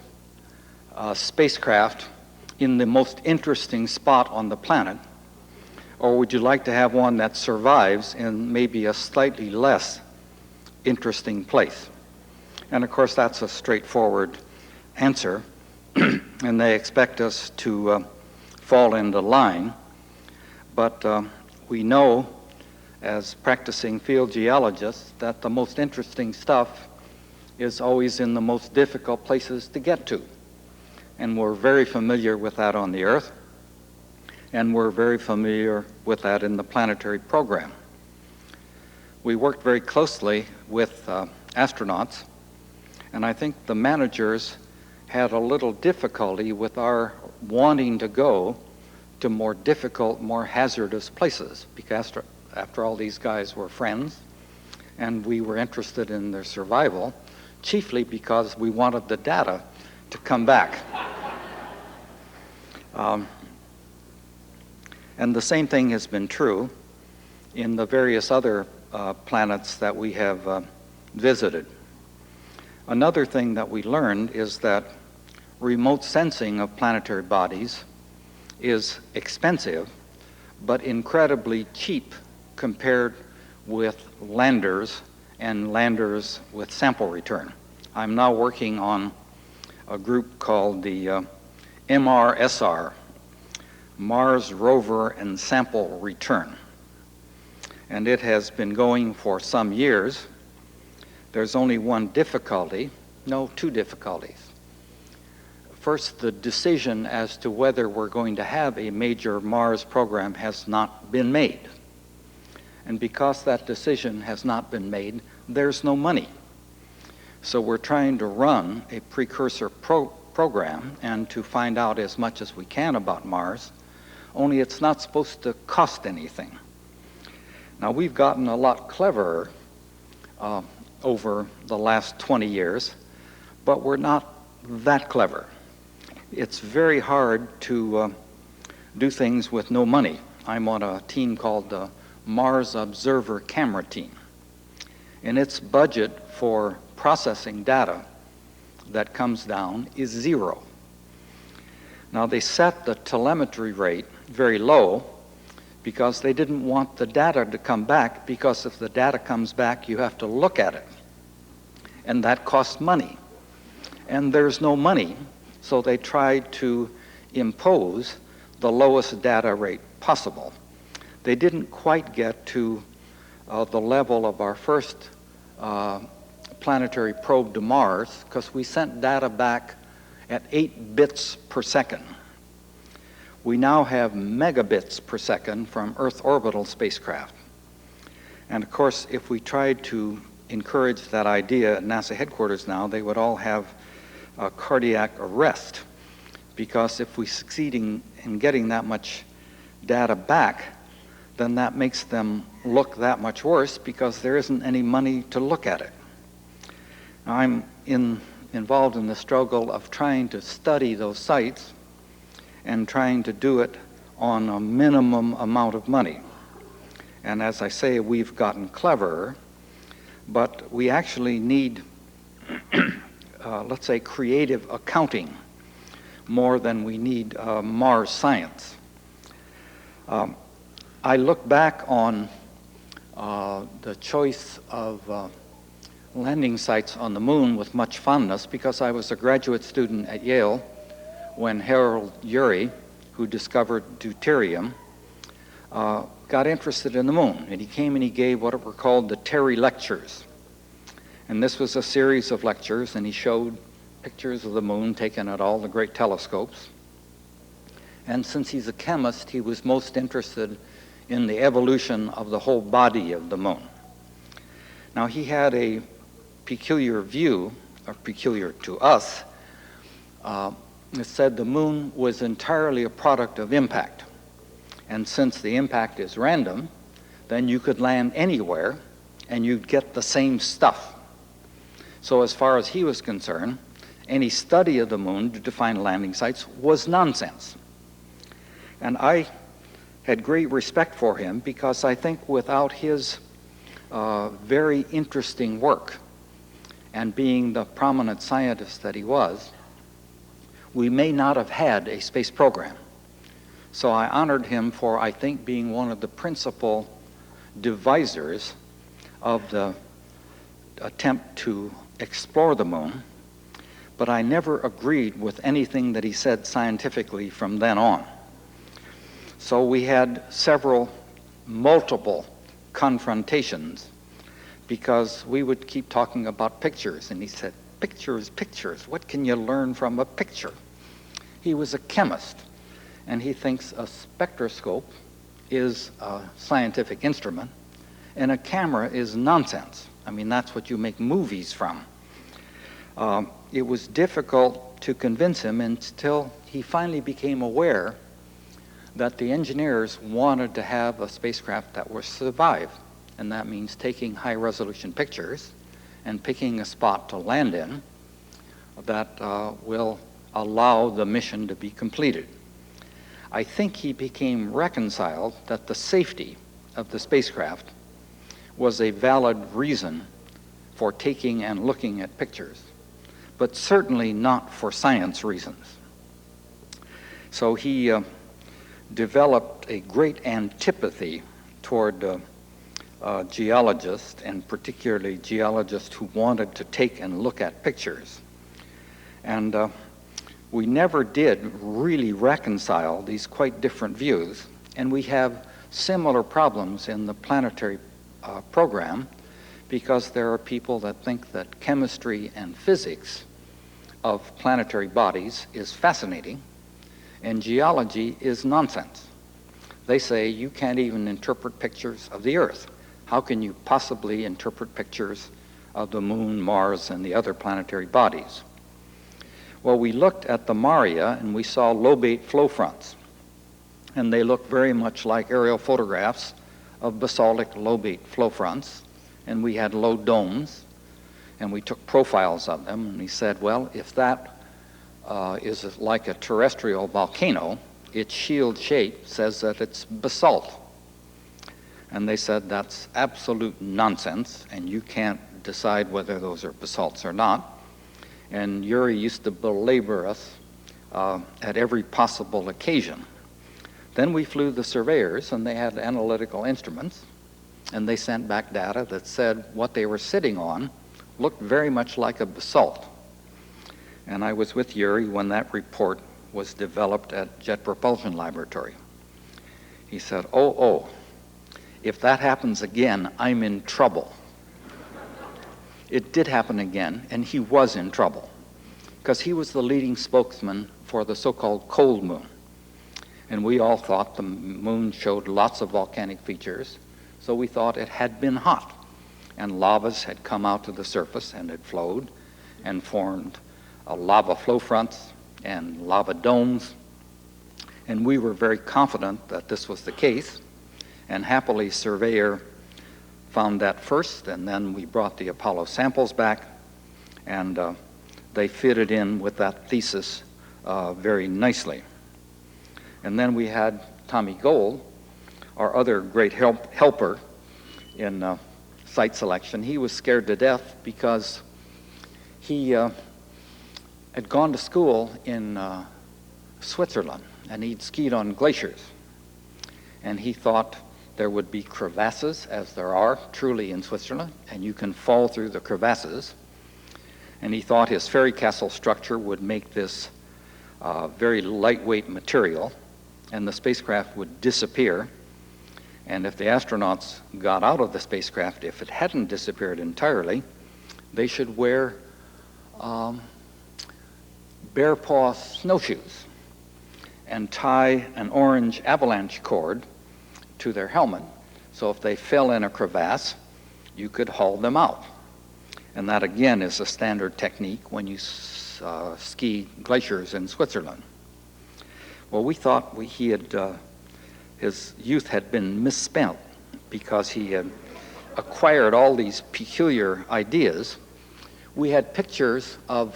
spacecraft in the most interesting spot on the planet, or would you like to have one that survives in maybe a slightly less interesting place? And of course that's a straightforward answer, and they expect us to fall into line, but we know as practicing field geologists that the most interesting stuff is always in the most difficult places to get to. And we're very familiar with that on the Earth, and we're very familiar with that in the planetary program. We worked very closely with astronauts, and I think the managers had a little difficulty with our wanting to go to more difficult, more hazardous places, because after all, these guys were friends, and we were interested in their survival, chiefly because we wanted the data to come back. And the same thing has been true in the various other planets that we have visited. Another thing that we learned is that remote sensing of planetary bodies is expensive, but incredibly cheap compared with landers and landers with sample return. I'm now working on a group called the MRSR, Mars Rover and Sample Return. And it has been going for some years. There's only one difficulty, no, two difficulties. First, the decision as to whether we're going to have a major Mars program has not been made. And because that decision has not been made, there's no money. So we're trying to run a precursor program and to find out as much as we can about Mars, only it's not supposed to cost anything. Now, we've gotten a lot cleverer over the last 20 years, but we're not that clever. It's very hard to do things with no money. I'm on a team called the Mars Observer Camera Team, and its budget for processing data that comes down is zero. Now, they set the telemetry rate very low because they didn't want the data to come back, because if the data comes back, you have to look at it, and that costs money. And there's no money, so they tried to impose the lowest data rate possible. They didn't quite get to the level of our first planetary probe to Mars, because we sent data back at 8 bits per second. We now have megabits per second from Earth orbital spacecraft. And of course, if we tried to encourage that idea at NASA headquarters now, they would all have cardiac arrest, because if we succeed in getting that much data back, then that makes them look that much worse, because there isn't any money to look at it. Now, I'm involved in the struggle of trying to study those sites and trying to do it on a minimum amount of money. And as I say, we've gotten cleverer, but we actually need, let's say, creative accounting more than we need Mars science. I look back on the choice of landing sites on the moon with much fondness, because I was a graduate student at Yale when Harold Urey, who discovered deuterium, got interested in the moon. And he came and he gave what were called the Terry Lectures. And this was a series of lectures, and he showed pictures of the moon taken at all the great telescopes. And since he's a chemist, he was most interested in the evolution of the whole body of the moon. Now, he had a peculiar view, or peculiar to us. It said the moon was entirely a product of impact. And since the impact is random, then you could land anywhere and you'd get the same stuff. So as far as he was concerned, any study of the moon to define landing sites was nonsense. And I had great respect for him, because I think without his very interesting work and being the prominent scientist that he was, we may not have had a space program. So I honored him for, I think, being one of the principal devisers of the attempt to explore the moon, but I never agreed with anything that he said scientifically from then on. So we had multiple confrontations, because we would keep talking about pictures, and he said, pictures, pictures, what can you learn from a picture? He was a chemist, and he thinks a spectroscope is a scientific instrument, and a camera is nonsense. I mean, that's what you make movies from. It was difficult to convince him until he finally became aware that the engineers wanted to have a spacecraft that would survive, and that means taking high-resolution pictures and picking a spot to land in that will allow the mission to be completed. I think he became reconciled that the safety of the spacecraft was a valid reason for taking and looking at pictures, but certainly not for science reasons. So he developed a great antipathy toward geologists, and particularly geologists who wanted to take and look at pictures. And we never did really reconcile these quite different views, and we have similar problems in the planetary program, because there are people that think that chemistry and physics of planetary bodies is fascinating, and geology is nonsense. They say you can't even interpret pictures of the Earth. How can you possibly interpret pictures of the moon, Mars, and the other planetary bodies? Well, we looked at the Maria, and we saw lobate flow fronts, and they look very much like aerial photographs of basaltic lobate flow fronts, and we had low domes, and we took profiles of them, and he said, well, if that is like a terrestrial volcano, its shield shape says that it's basalt. And they said that's absolute nonsense, and you can't decide whether those are basalts or not. And Urey used to belabor us at every possible occasion. Then we flew the surveyors, and they had analytical instruments, and they sent back data that said what they were sitting on looked very much like a basalt. And I was with Urey when that report was developed at Jet Propulsion Laboratory. He said, oh, if that happens again, I'm in trouble. It did happen again, and he was in trouble, because he was the leading spokesman for the so-called cold moon. And we all thought the moon showed lots of volcanic features, so we thought it had been hot, and lavas had come out to the surface and had flowed and formed lava flow fronts and lava domes. And we were very confident that this was the case, and happily surveyor found that first, and then we brought the Apollo samples back, and they fitted in with that thesis very nicely. And then we had Tommy Gold, our other great helper in site selection. He was scared to death because he had gone to school in Switzerland, and he'd skied on glaciers. And he thought there would be crevasses, as there are truly in Switzerland, and you can fall through the crevasses. And he thought his fairy castle structure would make this very lightweight material, and the spacecraft would disappear. And if the astronauts got out of the spacecraft, if it hadn't disappeared entirely, they should wear bare paw snowshoes and tie an orange avalanche cord to their helmet, so if they fell in a crevasse, you could haul them out. And that again is a standard technique when you ski glaciers in Switzerland. Well, we thought his youth had been misspent because he had acquired all these peculiar ideas. We had pictures of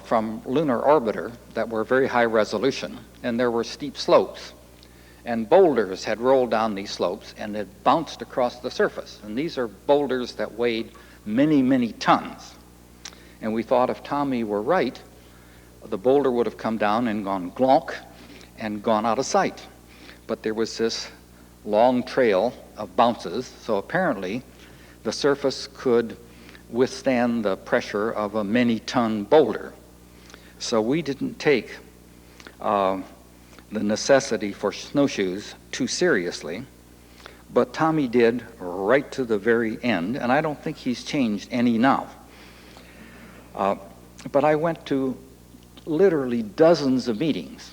from lunar orbiter that were very high resolution, and there were steep slopes. And boulders had rolled down these slopes and had bounced across the surface. And these are boulders that weighed many, many tons. And we thought if Tommy were right, the boulder would have come down and gone glonk and gone out of sight. But there was this long trail of bounces, so apparently the surface could withstand the pressure of a many-ton boulder. So we didn't take the necessity for snowshoes too seriously, but Tommy did right to the very end, and I don't think he's changed any now. But I went to literally dozens of meetings.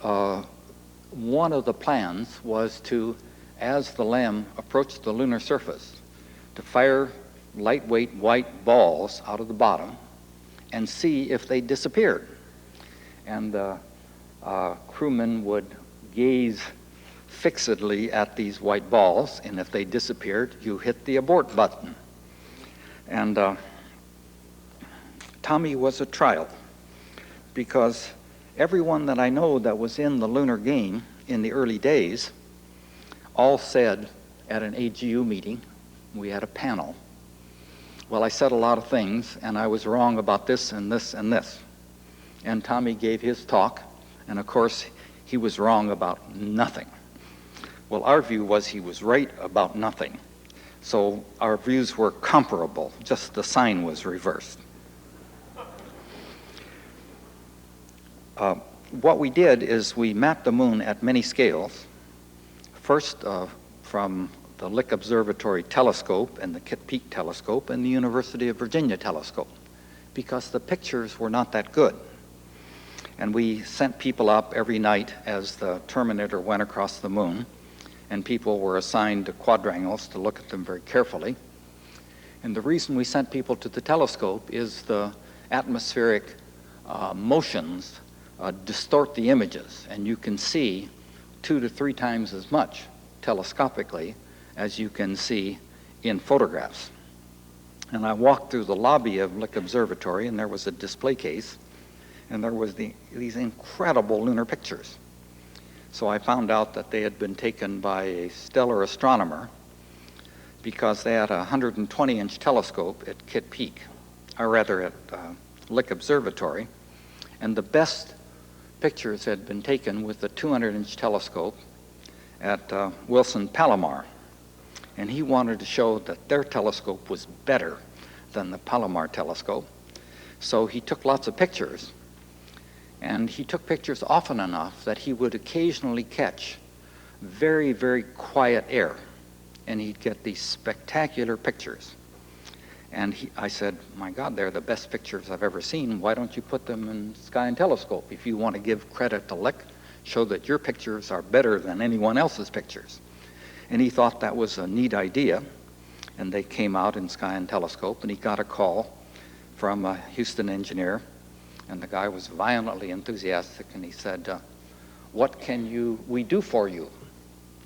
One of the plans was to, as the LEM approached the lunar surface, to fire lightweight white balls out of the bottom and see if they disappeared. And crewmen would gaze fixedly at these white balls, and if they disappeared, you hit the abort button. And Tommy was a trial, because everyone that I know that was in the lunar game in the early days all said at an AGU meeting, we had a panel, well, I said a lot of things, and I was wrong about this and this and this. And Tommy gave his talk, and of course, he was wrong about nothing. Well, our view was he was right about nothing. So our views were comparable, just the sign was reversed. What we did is we mapped the moon at many scales. First, from the Lick Observatory telescope and the Kitt Peak telescope and the University of Virginia telescope, because the pictures were not that good. And we sent people up every night as the Terminator went across the moon, and people were assigned to quadrangles to look at them very carefully. And the reason we sent people to the telescope is the atmospheric motions distort the images, and you can see 2 to 3 times as much telescopically, as you can see in photographs. And I walked through the lobby of Lick Observatory, and there was a display case, and there was these incredible lunar pictures. So I found out that they had been taken by a stellar astronomer because they had a 120-inch telescope at Kitt Peak, or rather at Lick Observatory, and the best pictures had been taken with the 200-inch telescope at Wilson Palomar. And he wanted to show that their telescope was better than the Palomar telescope. So he took lots of pictures. And he took pictures often enough that he would occasionally catch very, very quiet air. And he'd get these spectacular pictures. And I said, my God, they're the best pictures I've ever seen. Why don't you put them in Sky and Telescope? If you want to give credit to Lick, show that your pictures are better than anyone else's pictures. And he thought that was a neat idea. And they came out in Sky and Telescope, and he got a call from a Houston engineer. And the guy was violently enthusiastic, and he said, what can we do for you?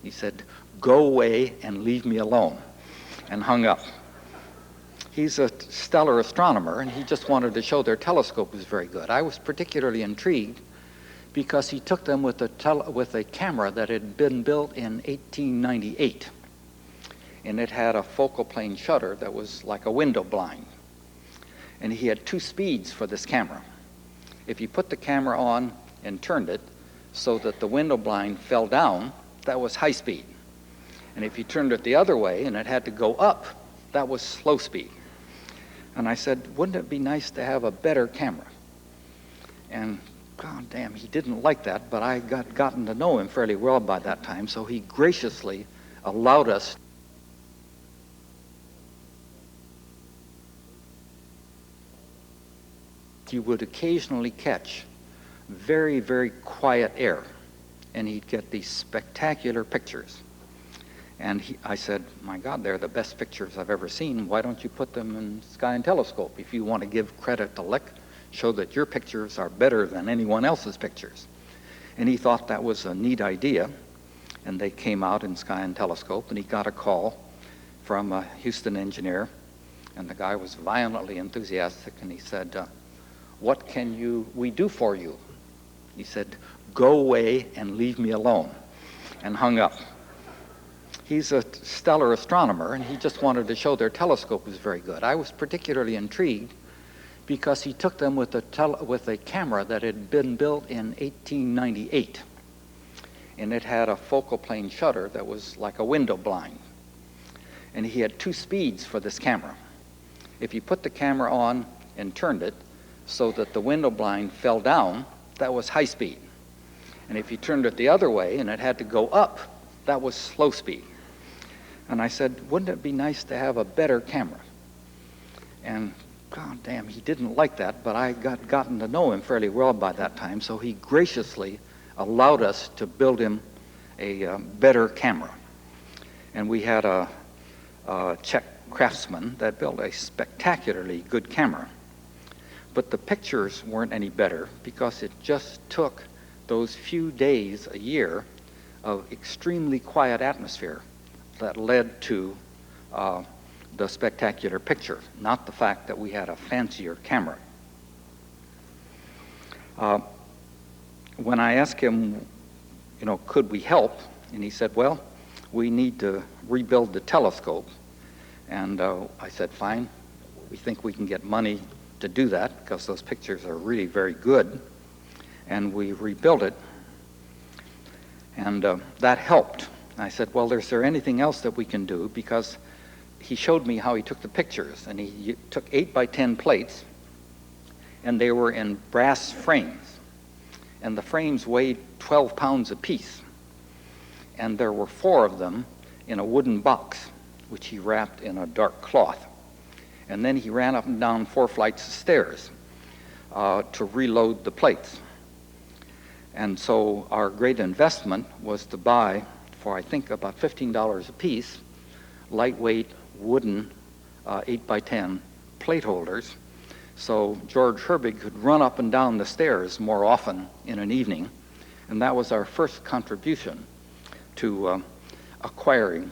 He said, go away and leave me alone, and hung up. He's a stellar astronomer, and he just wanted to show their telescope was very good. I was particularly intrigued because he took them with a camera that had been built in 1898, and it had a focal plane shutter that was like a window blind. And he had 2 speeds for this camera. If you put the camera on and turned it so that the window blind fell down, that was high speed. And if you turned it the other way and it had to go up, that was slow speed. And I said, wouldn't it be nice to have a better camera? And God damn, he didn't like that, but I gotten to know him fairly well by that time, so he graciously allowed us. You would occasionally catch very, very quiet air, and he'd get these spectacular pictures. And I said, my God, they're the best pictures I've ever seen. Why don't you put them in Sky and Telescope? If you want to give credit to Lick, show that your pictures are better than anyone else's pictures. And he thought that was a neat idea. And they came out in Sky and Telescope, and he got a call from a Houston engineer. And the guy was violently enthusiastic, and he said, what can we do for you? He said, go away and leave me alone, and hung up. He's a stellar astronomer, and he just wanted to show their telescope was very good. I was particularly intrigued because he took them with a camera that had been built in 1898, and it had a focal plane shutter that was like a window blind. And he had 2 speeds for this camera. If you put the camera on and turned it so that the window blind fell down, that was high speed. And if you turned it the other way and it had to go up, that was slow speed. And I said, wouldn't it be nice to have a better camera? And God damn, he didn't like that, but I gotten to know him fairly well by that time, so he graciously allowed us to build him a better camera. And we had a Czech craftsman that built a spectacularly good camera. But the pictures weren't any better because it just took those few days a year of extremely quiet atmosphere that led to the spectacular picture, not the fact that we had a fancier camera. When I asked him, could we help? And he said, well, we need to rebuild the telescope. And I said, fine, we think we can get money to do that because those pictures are really very good. And we rebuilt it. And that helped. I said, well, is there anything else that we can do? Because he showed me how he took the pictures. And he took 8 by 10 plates, and they were in brass frames. And the frames weighed 12 pounds apiece. And there were 4 of them in a wooden box, which he wrapped in a dark cloth. And then he ran up and down 4 flights of stairs to reload the plates. And so our great investment was to buy, for I think about $15 a piece, lightweight wooden 8 by 10 plate holders, so George Herbig could run up and down the stairs more often in an evening. And that was our first contribution to acquiring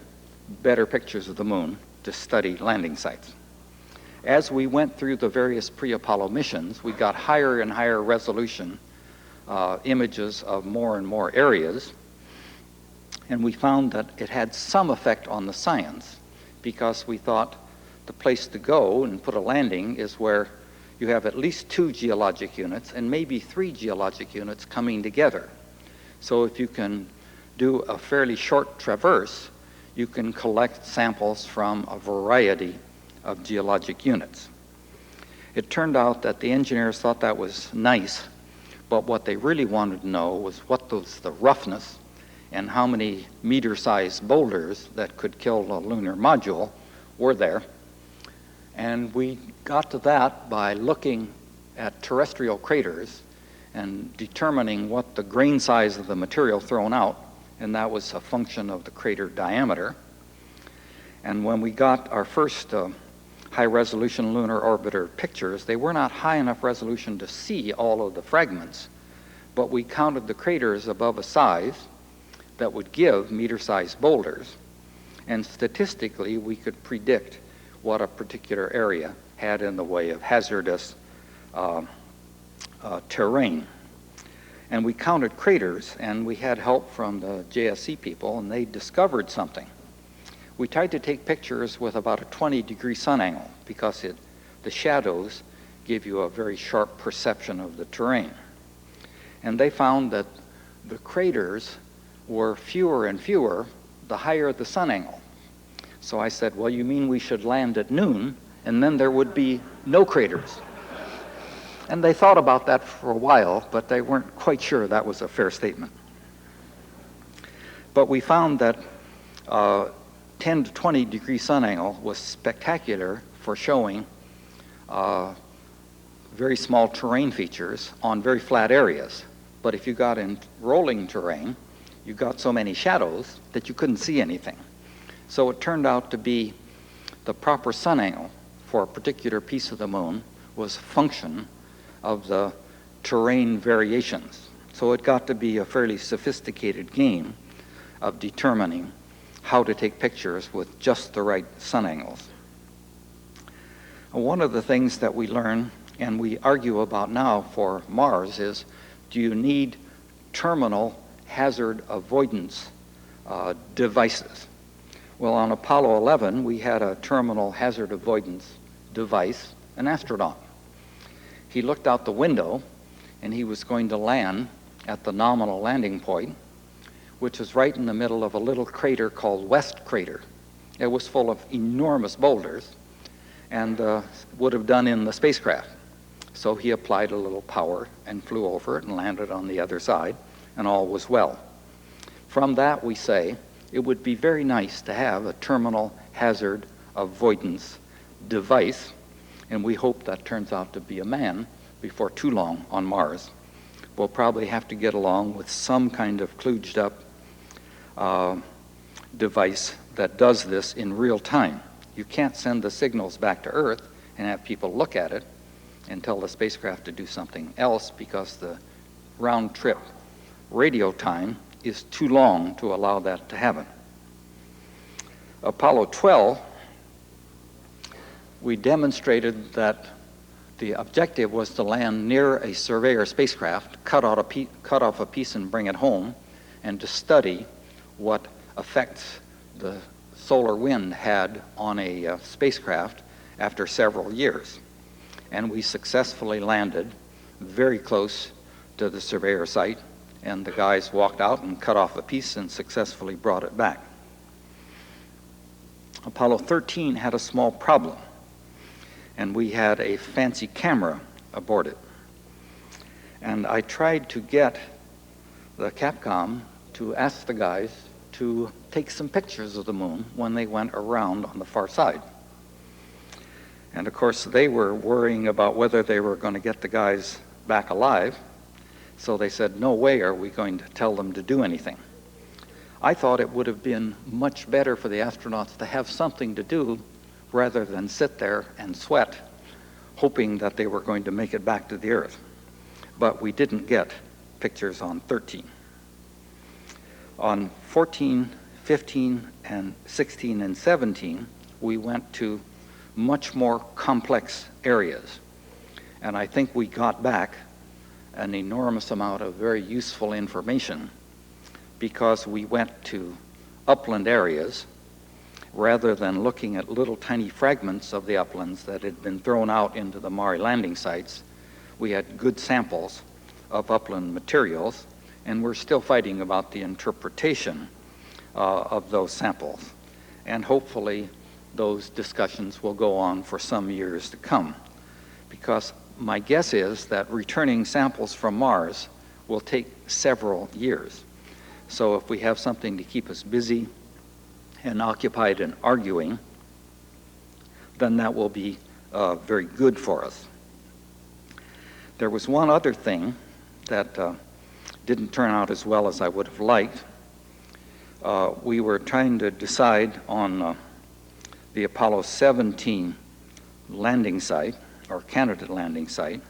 better pictures of the moon to study landing sites. As we went through the various pre-Apollo missions, we got higher and higher resolution images of more and more areas, and we found that it had some effect on the science, because we thought the place to go and put a landing is where you have at least 2 geologic units and maybe 3 geologic units coming together. So if you can do a fairly short traverse, you can collect samples from a variety of geologic units. It turned out that the engineers thought that was nice, but what they really wanted to know was what was the roughness and how many meter-sized boulders that could kill a lunar module were there. And we got to that by looking at terrestrial craters and determining what the grain size of the material thrown out, and that was a function of the crater diameter. And when we got our first high-resolution lunar orbiter pictures, they were not high enough resolution to see all of the fragments, but we counted the craters above a size that would give meter-sized boulders, and statistically we could predict what a particular area had in the way of hazardous terrain. And we counted craters, and we had help from the JSC people, and they discovered something. We tried to take pictures with about a 20-degree sun angle because the shadows give you a very sharp perception of the terrain. And they found that the craters were fewer and fewer the higher the sun angle. So I said, well, you mean we should land at noon, and then there would be no craters. And they thought about that for a while, but they weren't quite sure that was a fair statement. But we found that 10 to 20 degree sun angle was spectacular for showing very small terrain features on very flat areas. But if you got in rolling terrain, you got so many shadows that you couldn't see anything. So it turned out to be the proper sun angle for a particular piece of the moon was a function of the terrain variations. So it got to be a fairly sophisticated game of determining how to take pictures with just the right sun angles. One of the things that we learn and we argue about now for Mars is, do you need terminal hazard avoidance devices? Well, on Apollo 11, we had a terminal hazard avoidance device, an astronaut. He looked out the window, and he was going to land at the nominal landing point, which is right in the middle of a little crater called West Crater. It was full of enormous boulders, and would have done in the spacecraft. So he applied a little power and flew over it and landed on the other side, and all was well. From that, we say, it would be very nice to have a terminal hazard avoidance device, and we hope that turns out to be a man before too long on Mars. We'll probably have to get along with some kind of kludged up device that does this in real time. You can't send the signals back to Earth and have people look at it and tell the spacecraft to do something else, because the round trip radio time is too long to allow that to happen. Apollo 12, we demonstrated that the objective was to land near a surveyor spacecraft, cut off a piece and bring it home, and to study what effects the solar wind had on a spacecraft after several years. And we successfully landed very close to the surveyor site, and the guys walked out and cut off a piece and successfully brought it back. Apollo 13 had a small problem, and we had a fancy camera aboard it. And I tried to get the Capcom to ask the guys to take some pictures of the moon when they went around on the far side. And of course, they were worrying about whether they were going to get the guys back alive, so they said, no way are we going to tell them to do anything. I thought it would have been much better for the astronauts to have something to do rather than sit there and sweat, hoping that they were going to make it back to the Earth. But we didn't get pictures on 13. On 14, 15 and 16 and 17, we went to much more complex areas. And I think we got back an enormous amount of very useful information because we went to upland areas rather than looking at little tiny fragments of the uplands that had been thrown out into the Mare landing sites. We had good samples of upland materials, and we're still fighting about the interpretation of those samples. And hopefully those discussions will go on for some years to come, because my guess is that returning samples from Mars will take several years. So if we have something to keep us busy and occupied in arguing, then that will be very good for us. There was one other thing that didn't turn out as well as I would have liked. We were trying to decide on the Apollo 17 landing site, or candidate landing site,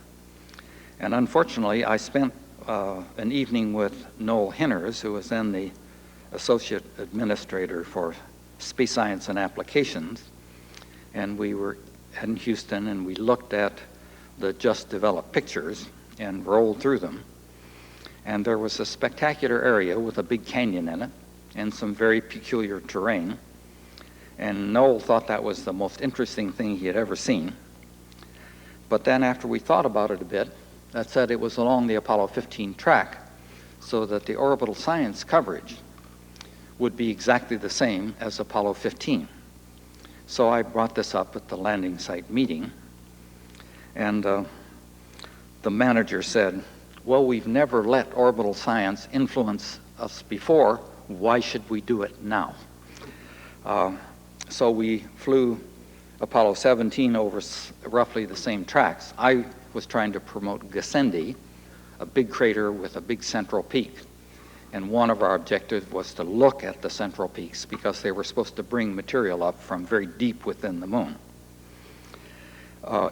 and unfortunately I spent an evening with Noel Hinners, who was then the Associate Administrator for Space Science and Applications, and we were in Houston and we looked at the just developed pictures and rolled through them. And there was a spectacular area with a big canyon in it and some very peculiar terrain. And Noel thought that was the most interesting thing he had ever seen. But then after we thought about it a bit, that said it was along the Apollo 15 track, so that the orbital science coverage would be exactly the same as Apollo 15. So I brought this up at the landing site meeting, and the manager said, well, we've never let orbital science influence us before. Why should we do it now? So we flew Apollo 17 over roughly the same tracks. I was trying to promote Gassendi, a big crater with a big central peak. And one of our objectives was to look at the central peaks because they were supposed to bring material up from very deep within the moon.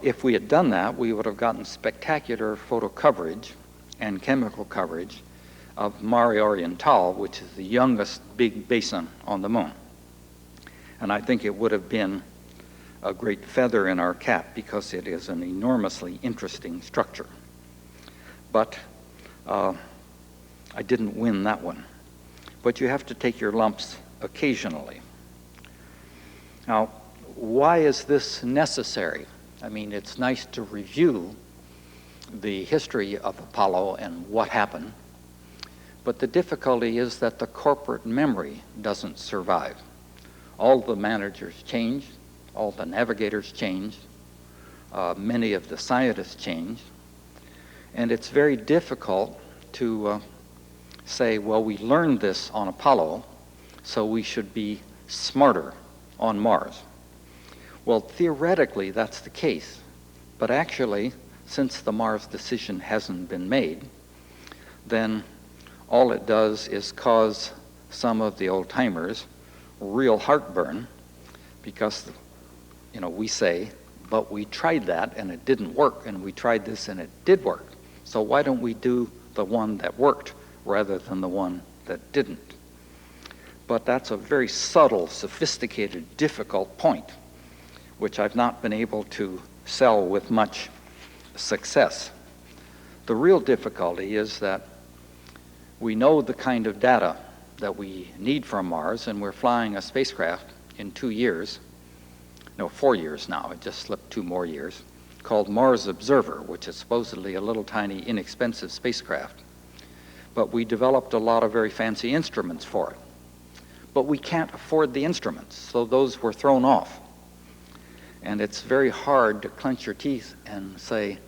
If we had done that, we would have gotten spectacular photo coverage and chemical coverage of Mare Orientale, which is the youngest big basin on the moon. And I think it would have been a great feather in our cap because it is an enormously interesting structure. But I didn't win that one. But you have to take your lumps occasionally. Now, why is this necessary? I mean, it's nice to review the history of Apollo and what happened, but the difficulty is that the corporate memory doesn't survive. All the managers changed, all the navigators changed, many of the scientists changed, and it's very difficult to say, well, we learned this on Apollo, so we should be smarter on Mars. Well, theoretically, that's the case, but actually, since the Mars decision hasn't been made, then all it does is cause some of the old-timers real heartburn because, you know, we say, but we tried that and it didn't work, and we tried this and it did work. So why don't we do the one that worked rather than the one that didn't? But that's a very subtle, sophisticated, difficult point, which I've not been able to sell with much success. The real difficulty is that we know the kind of data that we need from Mars, and we're flying a spacecraft in 2 years, no, 4 years now, it just slipped 2 more years, called Mars Observer, which is supposedly a little tiny, inexpensive spacecraft. But we developed a lot of very fancy instruments for it. But we can't afford the instruments, so those were thrown off. And it's very hard to clench your teeth and say,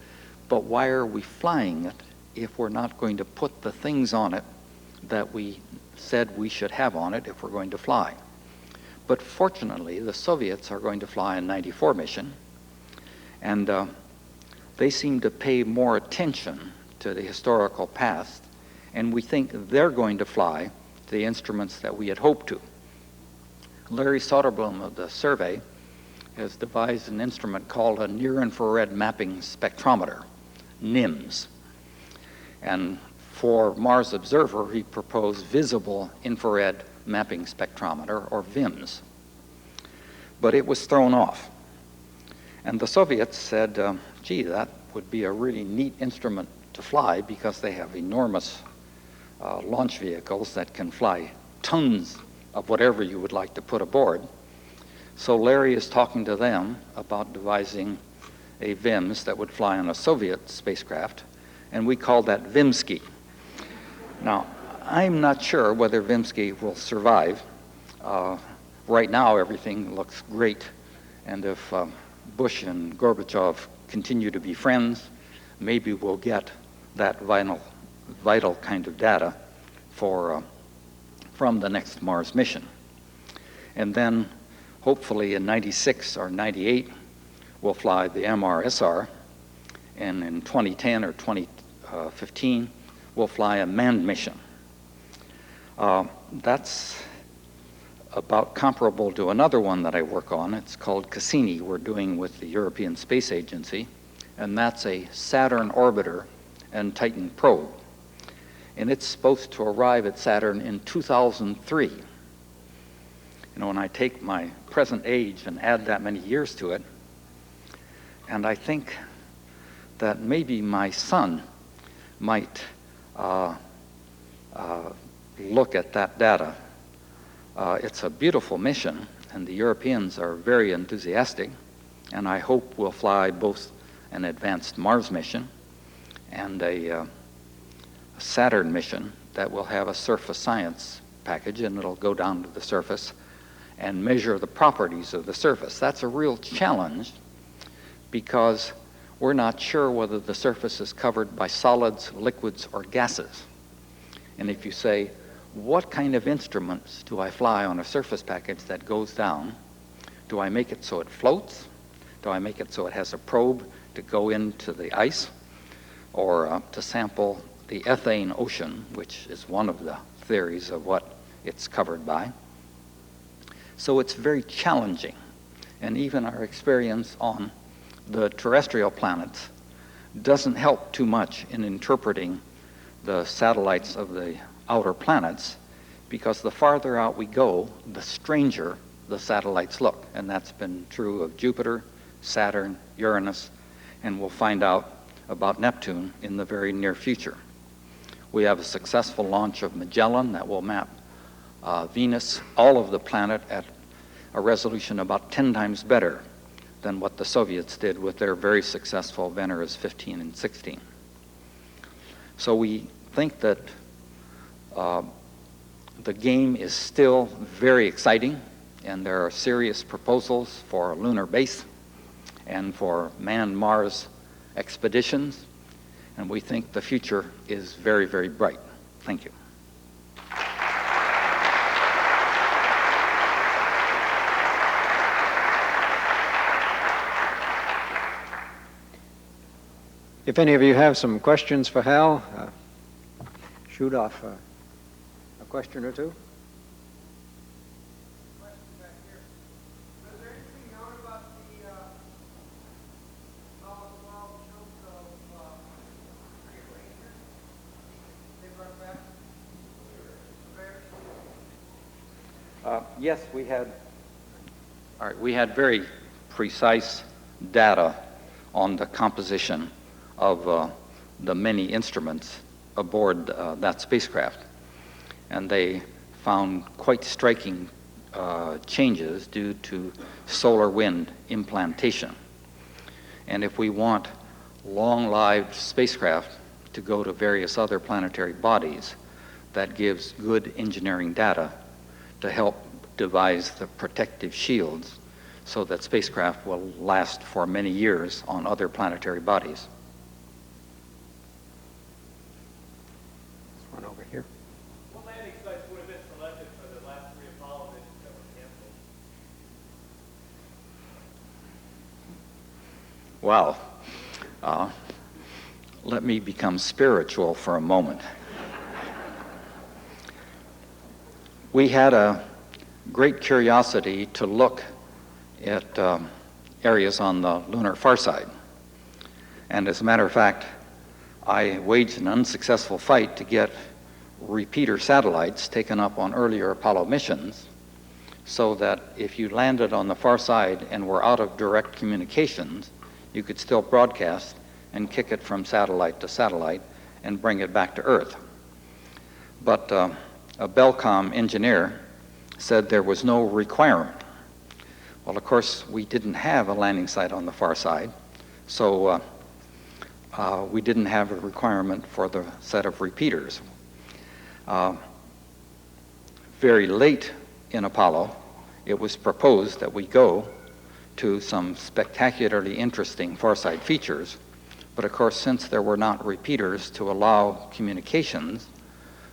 but why are we flying it if we're not going to put the things on it that we said we should have on it if we're going to fly? But fortunately, the Soviets are going to fly a 94 mission, and they seem to pay more attention to the historical past, and we think they're going to fly the instruments that we had hoped to. Larry Soderblom of the survey has devised an instrument called a near-infrared mapping spectrometer, NIMS. And for Mars Observer, he proposed visible infrared mapping spectrometer, or VIMS. But it was thrown off. And the Soviets said, gee, that would be a really neat instrument to fly because they have enormous launch vehicles that can fly tons of whatever you would like to put aboard. So Larry is talking to them about devising a VIMS that would fly on a Soviet spacecraft, and we call that Vimsky. Now, I'm not sure whether Vimsky will survive. Right now, everything looks great, and if Bush and Gorbachev continue to be friends, maybe we'll get that vital kind of data from the next Mars mission. And then, hopefully in 96 or 98, we'll fly the MRSR, and in 2010 or 2015, we'll fly a manned mission. That's about comparable to another one that I work on. It's called Cassini, we're doing with the European Space Agency, and that's a Saturn orbiter and Titan probe. And it's supposed to arrive at Saturn in 2003. You know, when I take my present age and add that many years to it, and I think that maybe my son might look at that data. It's a beautiful mission, and the Europeans are very enthusiastic, and I hope we'll fly both an advanced Mars mission and a Saturn mission that will have a surface science package, and it'll go down to the surface and measure the properties of the surface. That's a real challenge because we're not sure whether the surface is covered by solids, liquids, or gases. And if you say, what kind of instruments do I fly on a surface package that goes down? Do I make it so it floats? Do I make it so it has a probe to go into the ice? Or to sample the ethane ocean, which is one of the theories of what it's covered by. So it's very challenging. And even our experience on the terrestrial planets doesn't help too much in interpreting the satellites of the outer planets, because the farther out we go, the stranger the satellites look. And that's been true of Jupiter, Saturn, Uranus, and we'll find out about Neptune in the very near future. We have a successful launch of Magellan that will map Venus, all of the planet, at a resolution about 10 times better than what the Soviets did with their very successful Veneras 15 and 16. So we think that the game is still very exciting, and there are serious proposals for a lunar base and for manned Mars expeditions, and we think the future is very, very bright. Thank you. If any of you have some questions for Hal, shoot off a question or two. Yes, we had very precise data on the composition of the many instruments aboard that spacecraft. And they found quite striking changes due to solar wind implantation. And if we want long-lived spacecraft to go to various other planetary bodies, that gives good engineering data to help devise the protective shields so that spacecraft will last for many years on other planetary bodies. One over here. What landing sites would have been selected for the last 3 Apollo missions that were canceled? Wow. Let me become spiritual for a moment. We had a great curiosity to look at areas on the lunar far side. And as a matter of fact, I waged an unsuccessful fight to get repeater satellites taken up on earlier Apollo missions, so that if you landed on the far side and were out of direct communications, you could still broadcast and kick it from satellite to satellite and bring it back to Earth. But a Bellcom engineer said there was no requirement. Well, of course, we didn't have a landing site on the far side, so we didn't have a requirement for the set of repeaters. Very late in Apollo, it was proposed that we go to some spectacularly interesting farside features, but of course, since there were not repeaters to allow communications,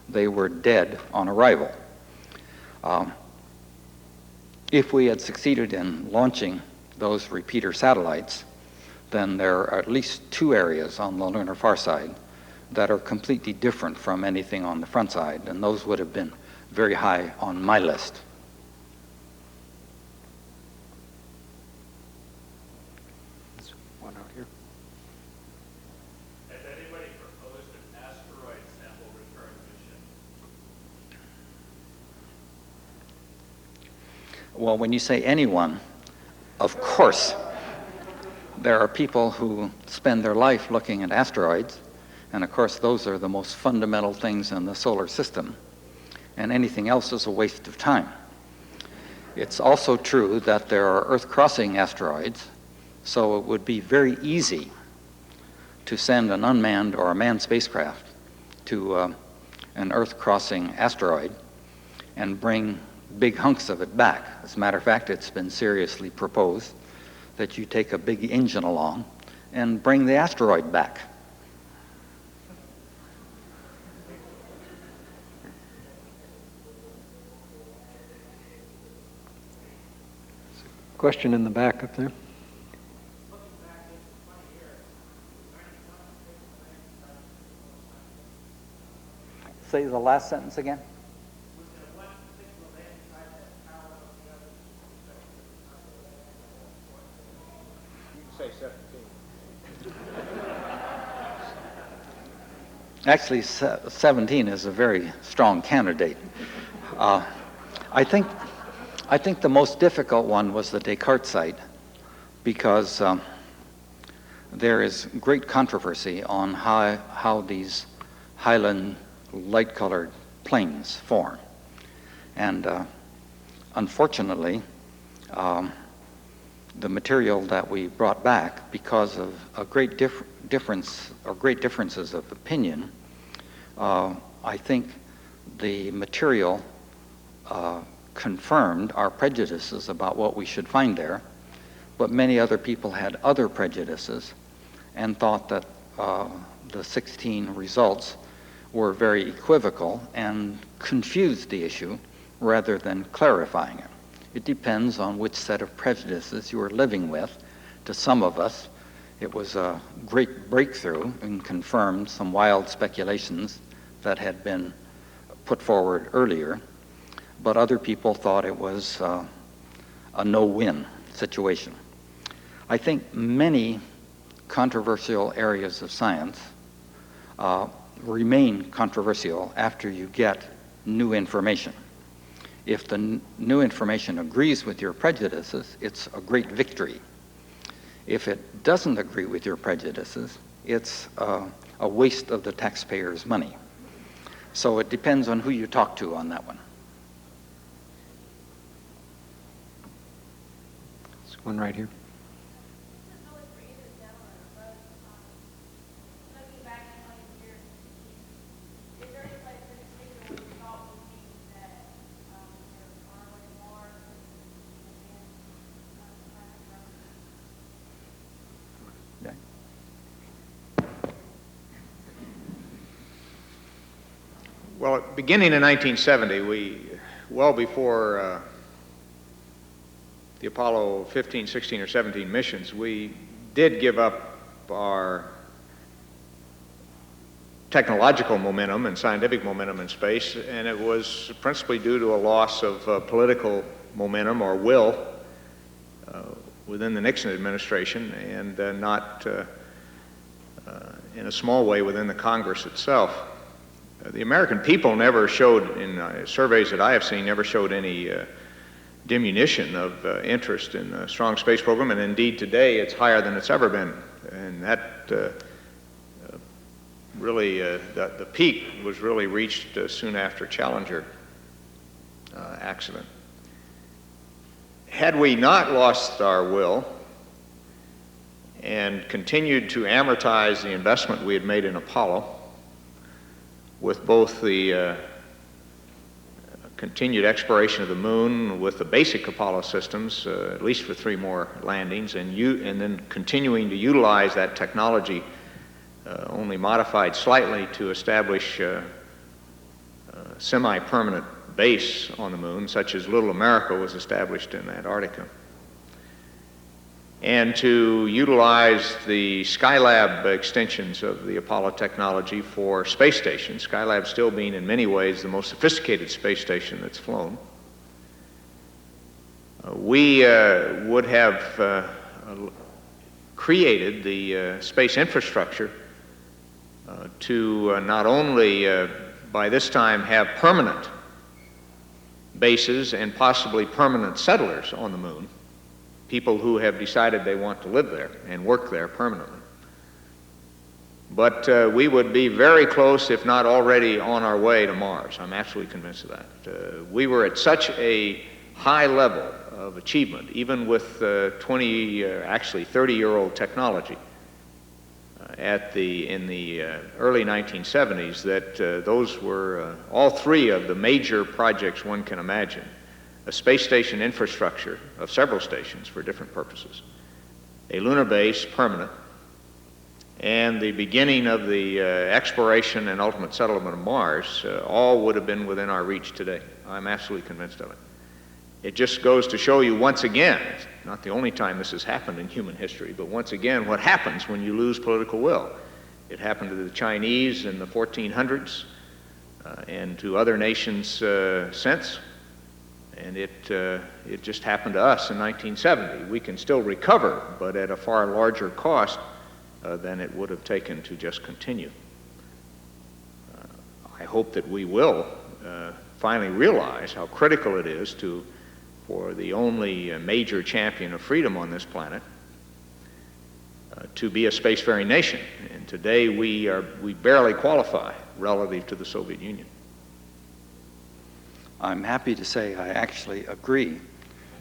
they were dead on arrival. If we had succeeded in launching those repeater satellites, then there are at least two areas on the lunar far side that are completely different from anything on the front side, and those would have been very high on my list. One out here. Has anybody proposed an asteroid sample return mission? Well, when you say anyone, of course, there are people who spend their life looking at asteroids, and of course those are the most fundamental things in the solar system, and anything else is a waste of time. It's also true that there are Earth-crossing asteroids, so it would be very easy to send an unmanned or a manned spacecraft to an Earth-crossing asteroid and bring big hunks of it back. As a matter of fact, it's been seriously proposed that you take a big engine along and bring the asteroid back. Question in the back up there. Say the last sentence again. Say 17. Actually, 17 is a very strong candidate. I think the most difficult one was the Descartes site, because there is great controversy on how these highland light-colored plains form. And unfortunately, the material that we brought back, because of a great difference or great differences of opinion, I think the material confirmed our prejudices about what we should find there, but many other people had other prejudices and thought that the 16 results were very equivocal and confused the issue rather than clarifying it. It depends on which set of prejudices you are living with. To some of us, it was a great breakthrough and confirmed some wild speculations that had been put forward earlier, but other people thought it was a no-win situation. I think many controversial areas of science remain controversial after you get new information. If the new information agrees with your prejudices, it's a great victory. If it doesn't agree with your prejudices, it's a waste of the taxpayers' money. So it depends on who you talk to on that one. There's one right here. Well, beginning in 1970, well before the Apollo 15, 16, or 17 missions, we did give up our technological momentum and scientific momentum in space, and it was principally due to a loss of political momentum or will within the Nixon administration, and not in a small way within the Congress itself. The American people never showed, in surveys that I have seen, never showed any diminution of interest in the strong space program, and indeed today it's higher than it's ever been. And that really, the peak was really reached soon after Challenger accident. Had we not lost our will and continued to amortize the investment we had made in Apollo, with both the continued exploration of the moon with the basic Apollo systems, at least for 3 more landings, and then continuing to utilize that technology, only modified slightly to establish a semi-permanent base on the moon, such as Little America was established in Antarctica, and to utilize the Skylab extensions of the Apollo technology for space stations, Skylab still being in many ways the most sophisticated space station that's flown. We would have created the space infrastructure to not only by this time have permanent bases and possibly permanent settlers on the moon, people who have decided they want to live there and work there permanently. But we would be very close, if not already on our way to Mars. I'm absolutely convinced of that. We were at such a high level of achievement, even with actually 30-year-old technology in the early 1970s, that those were all 3 of the major projects one can imagine. A space station infrastructure of several stations for different purposes, a lunar base permanent, and the beginning of the exploration and ultimate settlement of Mars, all would have been within our reach today. I'm absolutely convinced of it. It just goes to show you once again, it's not the only time this has happened in human history, but once again what happens when you lose political will. It happened to the Chinese in the 1400s and to other nations since. And it just happened to us in 1970. We can still recover, but at a far larger cost than it would have taken to just continue. I hope that we will finally realize how critical it is for the only major champion of freedom on this planet to be a spacefaring nation. And today we barely qualify relative to the Soviet Union. I'm happy to say I actually agree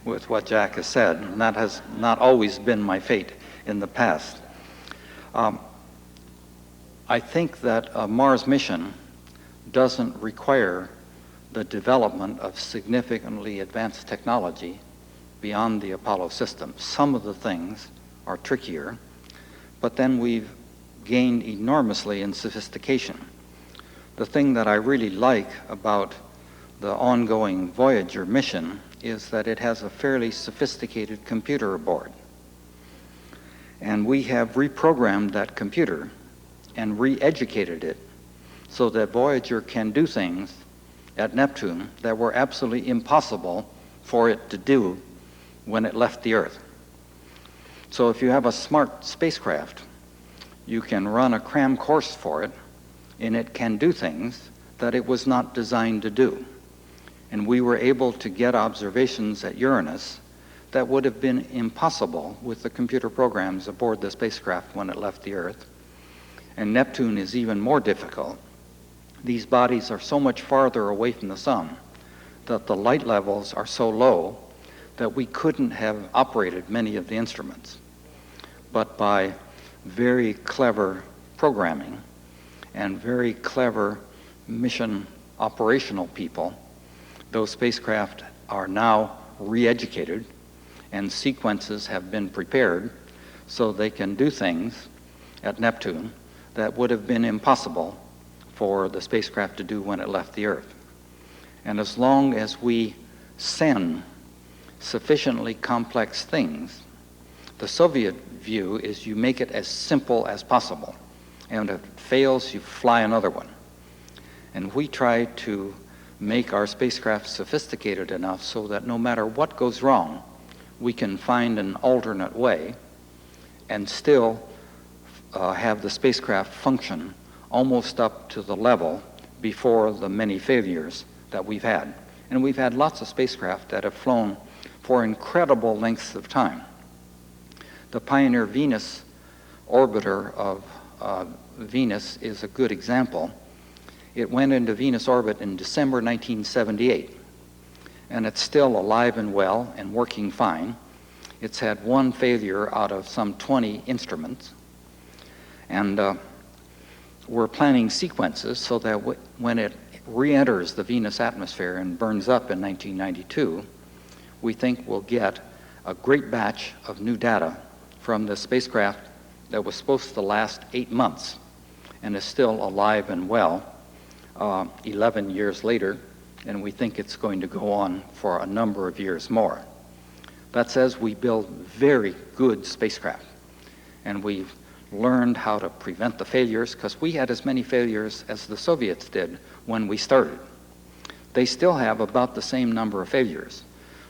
with what Jack has said, and that has not always been my fate in the past. I think that a Mars mission doesn't require the development of significantly advanced technology beyond the Apollo system. Some of the things are trickier, but then we've gained enormously in sophistication. The thing that I really like about the ongoing Voyager mission is that it has a fairly sophisticated computer aboard. And we have reprogrammed that computer and re-educated it so that Voyager can do things at Neptune that were absolutely impossible for it to do when it left the Earth. So if you have a smart spacecraft, you can run a cram course for it, and it can do things that it was not designed to do. And we were able to get observations at Uranus that would have been impossible with the computer programs aboard the spacecraft when it left the Earth. And Neptune is even more difficult. These bodies are so much farther away from the sun that the light levels are so low that we couldn't have operated many of the instruments. But by very clever programming and very clever mission operational people, those spacecraft are now re-educated and sequences have been prepared so they can do things at Neptune that would have been impossible for the spacecraft to do when it left the Earth. And as long as we send sufficiently complex things, the Soviet view is you make it as simple as possible. And if it fails, you fly another one. And we try to make our spacecraft sophisticated enough so that no matter what goes wrong, we can find an alternate way and still have the spacecraft function almost up to the level before the many failures that we've had. And we've had lots of spacecraft that have flown for incredible lengths of time. The Pioneer Venus orbiter of Venus is a good example. It went into Venus orbit in December 1978, and it's still alive and well and working fine. It's had one failure out of some 20 instruments, and we're planning sequences so that when it re-enters the Venus atmosphere and burns up in 1992, we think we'll get a great batch of new data from the spacecraft that was supposed to last 8 months and is still alive and well 11 years later, and we think it's going to go on for a number of years more. That says we build very good spacecraft, and we've learned how to prevent the failures, because we had as many failures as the Soviets did when we started. They still have about the same number of failures.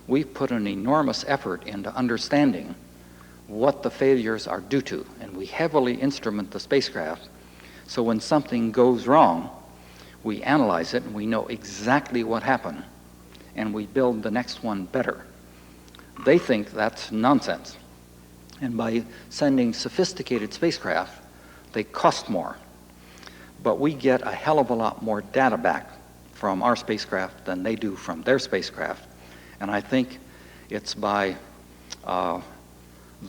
We've put an enormous effort into understanding what the failures are due to, and we heavily instrument the spacecraft, so when something goes wrong, we analyze it and we know exactly what happened, and we build the next one better. They think that's nonsense. And by sending sophisticated spacecraft, they cost more. But we get a hell of a lot more data back from our spacecraft than they do from their spacecraft. And I think it's by the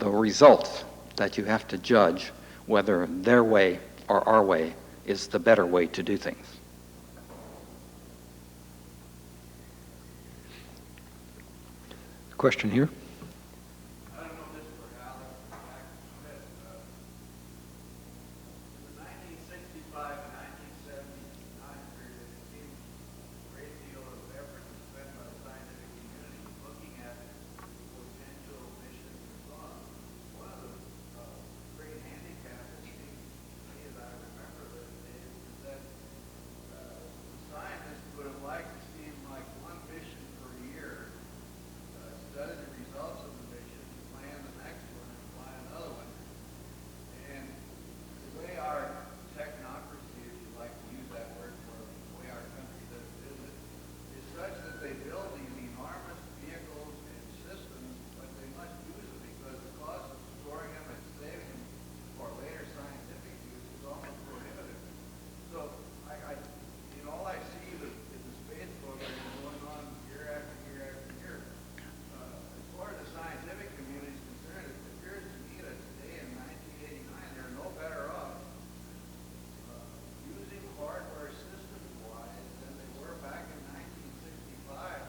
results that you have to judge whether their way or our way is the better way to do things. Question here. I don't know this for Hal, Jack Schmitt. In the 1965 and 1979 period, it seemed a great deal of effort was spent by the scientific community looking at potential missions and so on. One of the great handicaps, it seems to me, as I remember those days, is that scientists would have liked to see like one mission per year, study the results of the mission, plan the next one, and plan another one. And the way our technocracy, if you like to use that word for the way our country does business, is such that they build these enormous vehicles and systems, but they must use them because the cost of storing them and saving them for later scientific use is almost prohibitive. So all I see is the space program going on year after year after year. As far as the scientific community is concerned, it appears to me that today in 1989 they're no better off using hardware systems-wise than they were back in 1965,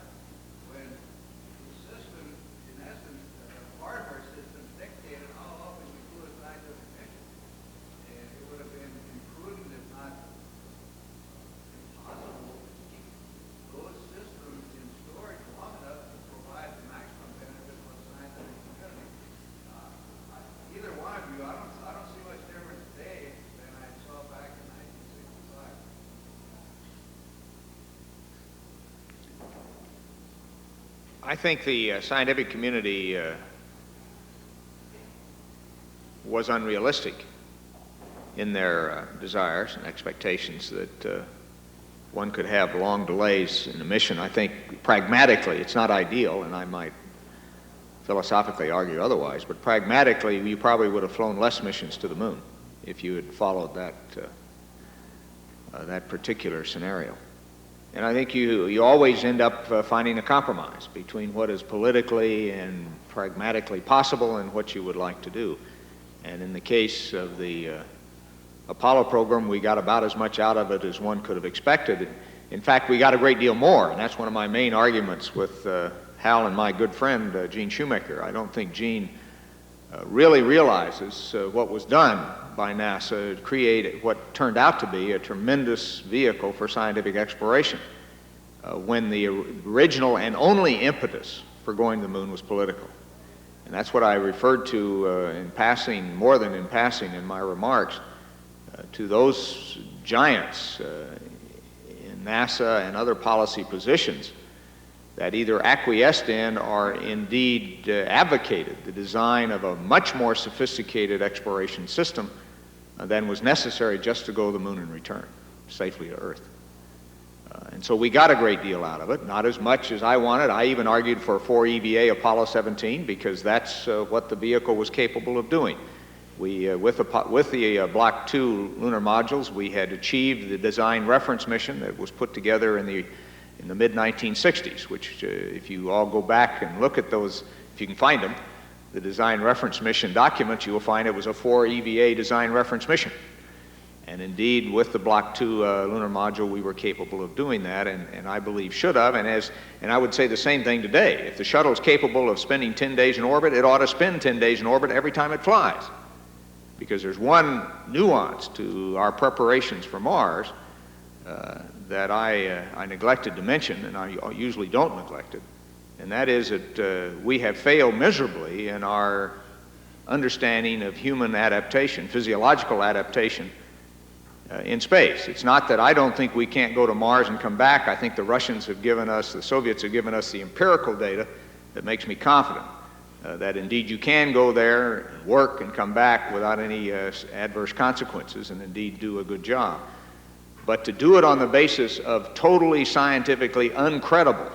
when the system, in essence, the hardware system dictated how often we do a scientific mission. And it would have been imprudent, if not impossible, to keep those systems in storage long enough to provide the maximum benefit for the scientific community. Either one of you, I don't see much difference today than I saw back in 1965. I think the scientific community was unrealistic in their desires and expectations that one could have long delays in a mission. I think pragmatically it's not ideal, and I might philosophically argue otherwise, but pragmatically you probably would have flown less missions to the moon if you had followed that particular scenario. And I think you always end up finding a compromise between what is politically and pragmatically possible and what you would like to do. And in the case of the Apollo program, we got about as much out of it as one could have expected. In fact, we got a great deal more, and that's one of my main arguments with Hal and my good friend, Gene Shoemaker. I don't think Gene really realizes what was done by NASA to create what turned out to be a tremendous vehicle for scientific exploration when the original and only impetus for going to the moon was political. And that's what I referred to in passing, more than in passing in my remarks, to those giants in NASA and other policy positions that either acquiesced in or indeed advocated the design of a much more sophisticated exploration system than was necessary just to go to the moon and return safely to Earth. And so we got a great deal out of it, not as much as I wanted. I even argued for 4 EVA Apollo 17 because that's what the vehicle was capable of doing. With the Block 2 lunar modules, we had achieved the design reference mission that was put together in the mid-1960s, which if you all go back and look at those, if you can find them, the design reference mission documents, you will find it was a 4 EVA design reference mission. And indeed, with the Block 2 lunar module, we were capable of doing that, and I believe should have. And I would say the same thing today. If the shuttle is capable of spending 10 days in orbit, it ought to spend 10 days in orbit every time it flies. Because there's one nuance to our preparations for Mars that I neglected to mention, and I usually don't neglect it, and that is that we have failed miserably in our understanding of human adaptation, physiological adaptation in space. It's not that I don't think we can't go to Mars and come back. I think the Russians have given us, the Soviets have given us the empirical data that makes me confident that indeed you can go there, work, and come back without any adverse consequences, and indeed do a good job. But to do it on the basis of totally scientifically uncredible,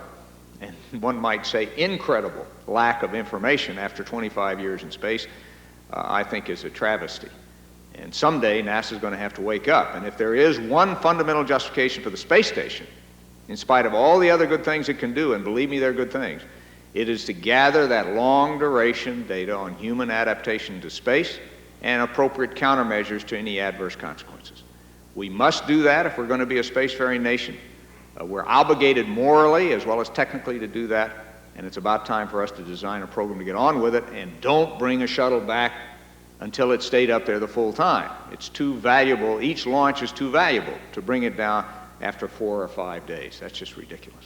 and one might say incredible, lack of information after 25 years in space, I think is a travesty. And someday NASA's going to have to wake up. And if there is one fundamental justification for the space station, in spite of all the other good things it can do, and believe me, they're good things, it is to gather that long-duration data on human adaptation to space and appropriate countermeasures to any adverse consequences. We must do that if we're going to be a spacefaring nation. We're obligated morally as well as technically to do that, and it's about time for us to design a program to get on with it, and don't bring a shuttle back until it stayed up there the full time. It's too valuable. Each launch is too valuable to bring it down after 4 or 5 days. That's just ridiculous.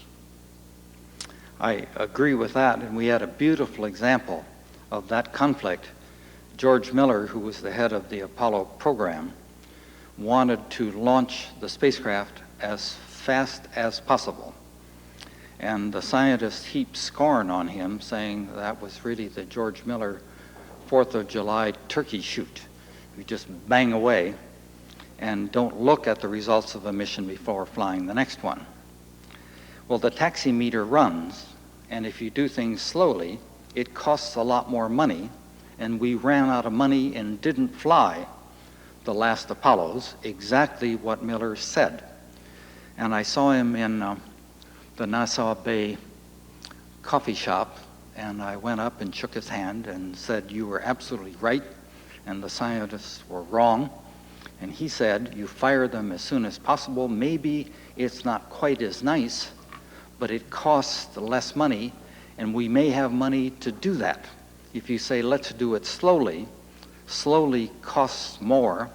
I agree with that, and we had a beautiful example of that conflict. George Miller, who was the head of the Apollo program, wanted to launch the spacecraft as fast as possible. And the scientists heaped scorn on him, saying that was really the George Miller 4th of July turkey shoot. You just bang away and don't look at the results of a mission before flying the next one. Well, the taximeter runs, and if you do things slowly, it costs a lot more money, and we ran out of money and didn't fly the last Apollos, exactly what Miller said. And I saw him in the Nassau Bay coffee shop, and I went up and shook his hand and said, "You were absolutely right, and the scientists were wrong." And he said, "You fire them as soon as possible. Maybe it's not quite as nice, but it costs less money, and we may have money to do that. If you say, let's do it slowly, slowly costs more,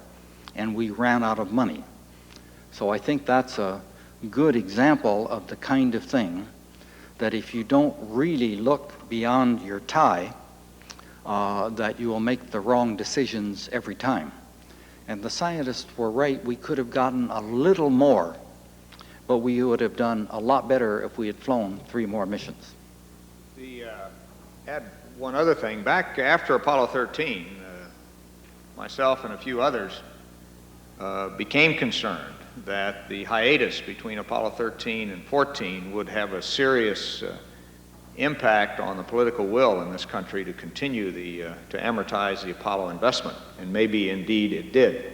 and we ran out of money." So I think that's a good example of the kind of thing that if you don't really look beyond your tie, that you will make the wrong decisions every time. And the scientists were right. We could have gotten a little more, but we would have done a lot better if we had flown 3 more missions. Add one other thing. Back after Apollo 13, myself and a few others became concerned that the hiatus between Apollo 13 and 14 would have a serious impact on the political will in this country to continue to amortize the Apollo investment, and maybe indeed it did.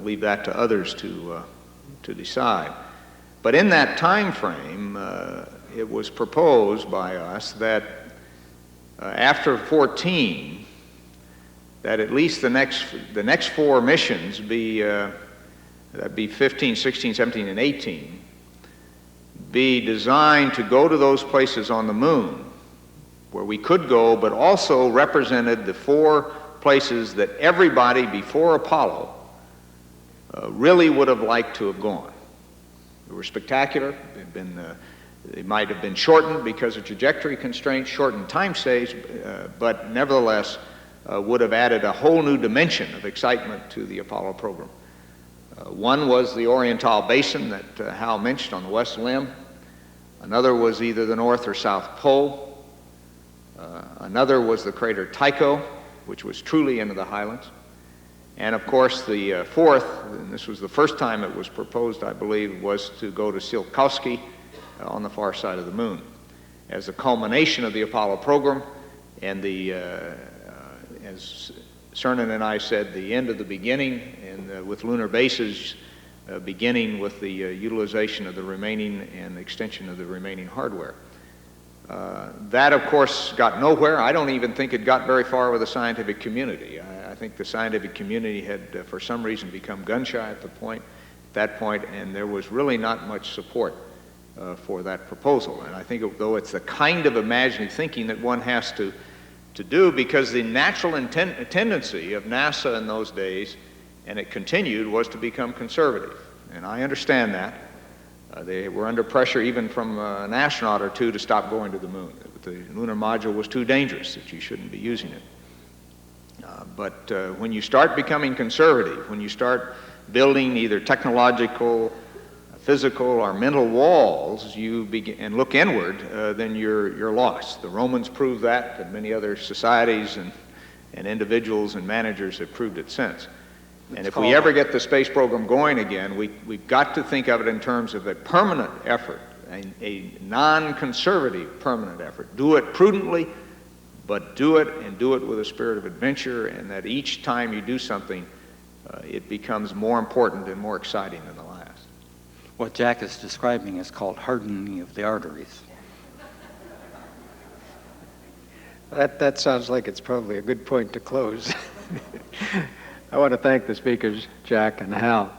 Leave that to others to decide. But in that time frame, it was proposed by us that after 14, that at least the next 4 missions be that'd be 15, 16, 17, and 18, be designed to go to those places on the moon where we could go, but also represented the 4 places that everybody before Apollo really would have liked to have gone. They were spectacular. They might have been shortened because of trajectory constraints, shortened time stays, but nevertheless would have added a whole new dimension of excitement to the Apollo program. One was the Oriental Basin that Hal mentioned on the west limb. Another was either the North or South Pole. Another was the crater Tycho, which was truly into the highlands. And of course, the fourth, and this was the first time it was proposed, I believe, was to go to Tsiolkovsky on the far side of the moon as a culmination of the Apollo program and as Cernan and I said, the end of the beginning, and with lunar bases beginning with the utilization of the remaining and extension of the remaining hardware. That, of course, got nowhere. I don't even think it got very far with the scientific community. I think the scientific community had, for some reason, become gun-shy at that point, and there was really not much support for that proposal. And I think, though it's the kind of imaginative thinking that one has to do, because the natural tendency of NASA in those days, and it continued, was to become conservative. And I understand that. They were under pressure even from an astronaut or two to stop going to the moon. The lunar module was too dangerous, that you shouldn't be using it. But when you start becoming conservative, when you start building either technological, physical, or mental walls, you begin and look inward, then you're lost. The Romans proved that, and many other societies and individuals and managers have proved it since. And if we ever get the space program going again, we've got to think of it in terms of a permanent effort, a non-conservative permanent effort. Do it prudently, but do it with a spirit of adventure, and that each time you do something, it becomes more important and more exciting than the last. What Jack is describing is called hardening of the arteries. That sounds like it's probably a good point to close. I want to thank the speakers, Jack and Hal.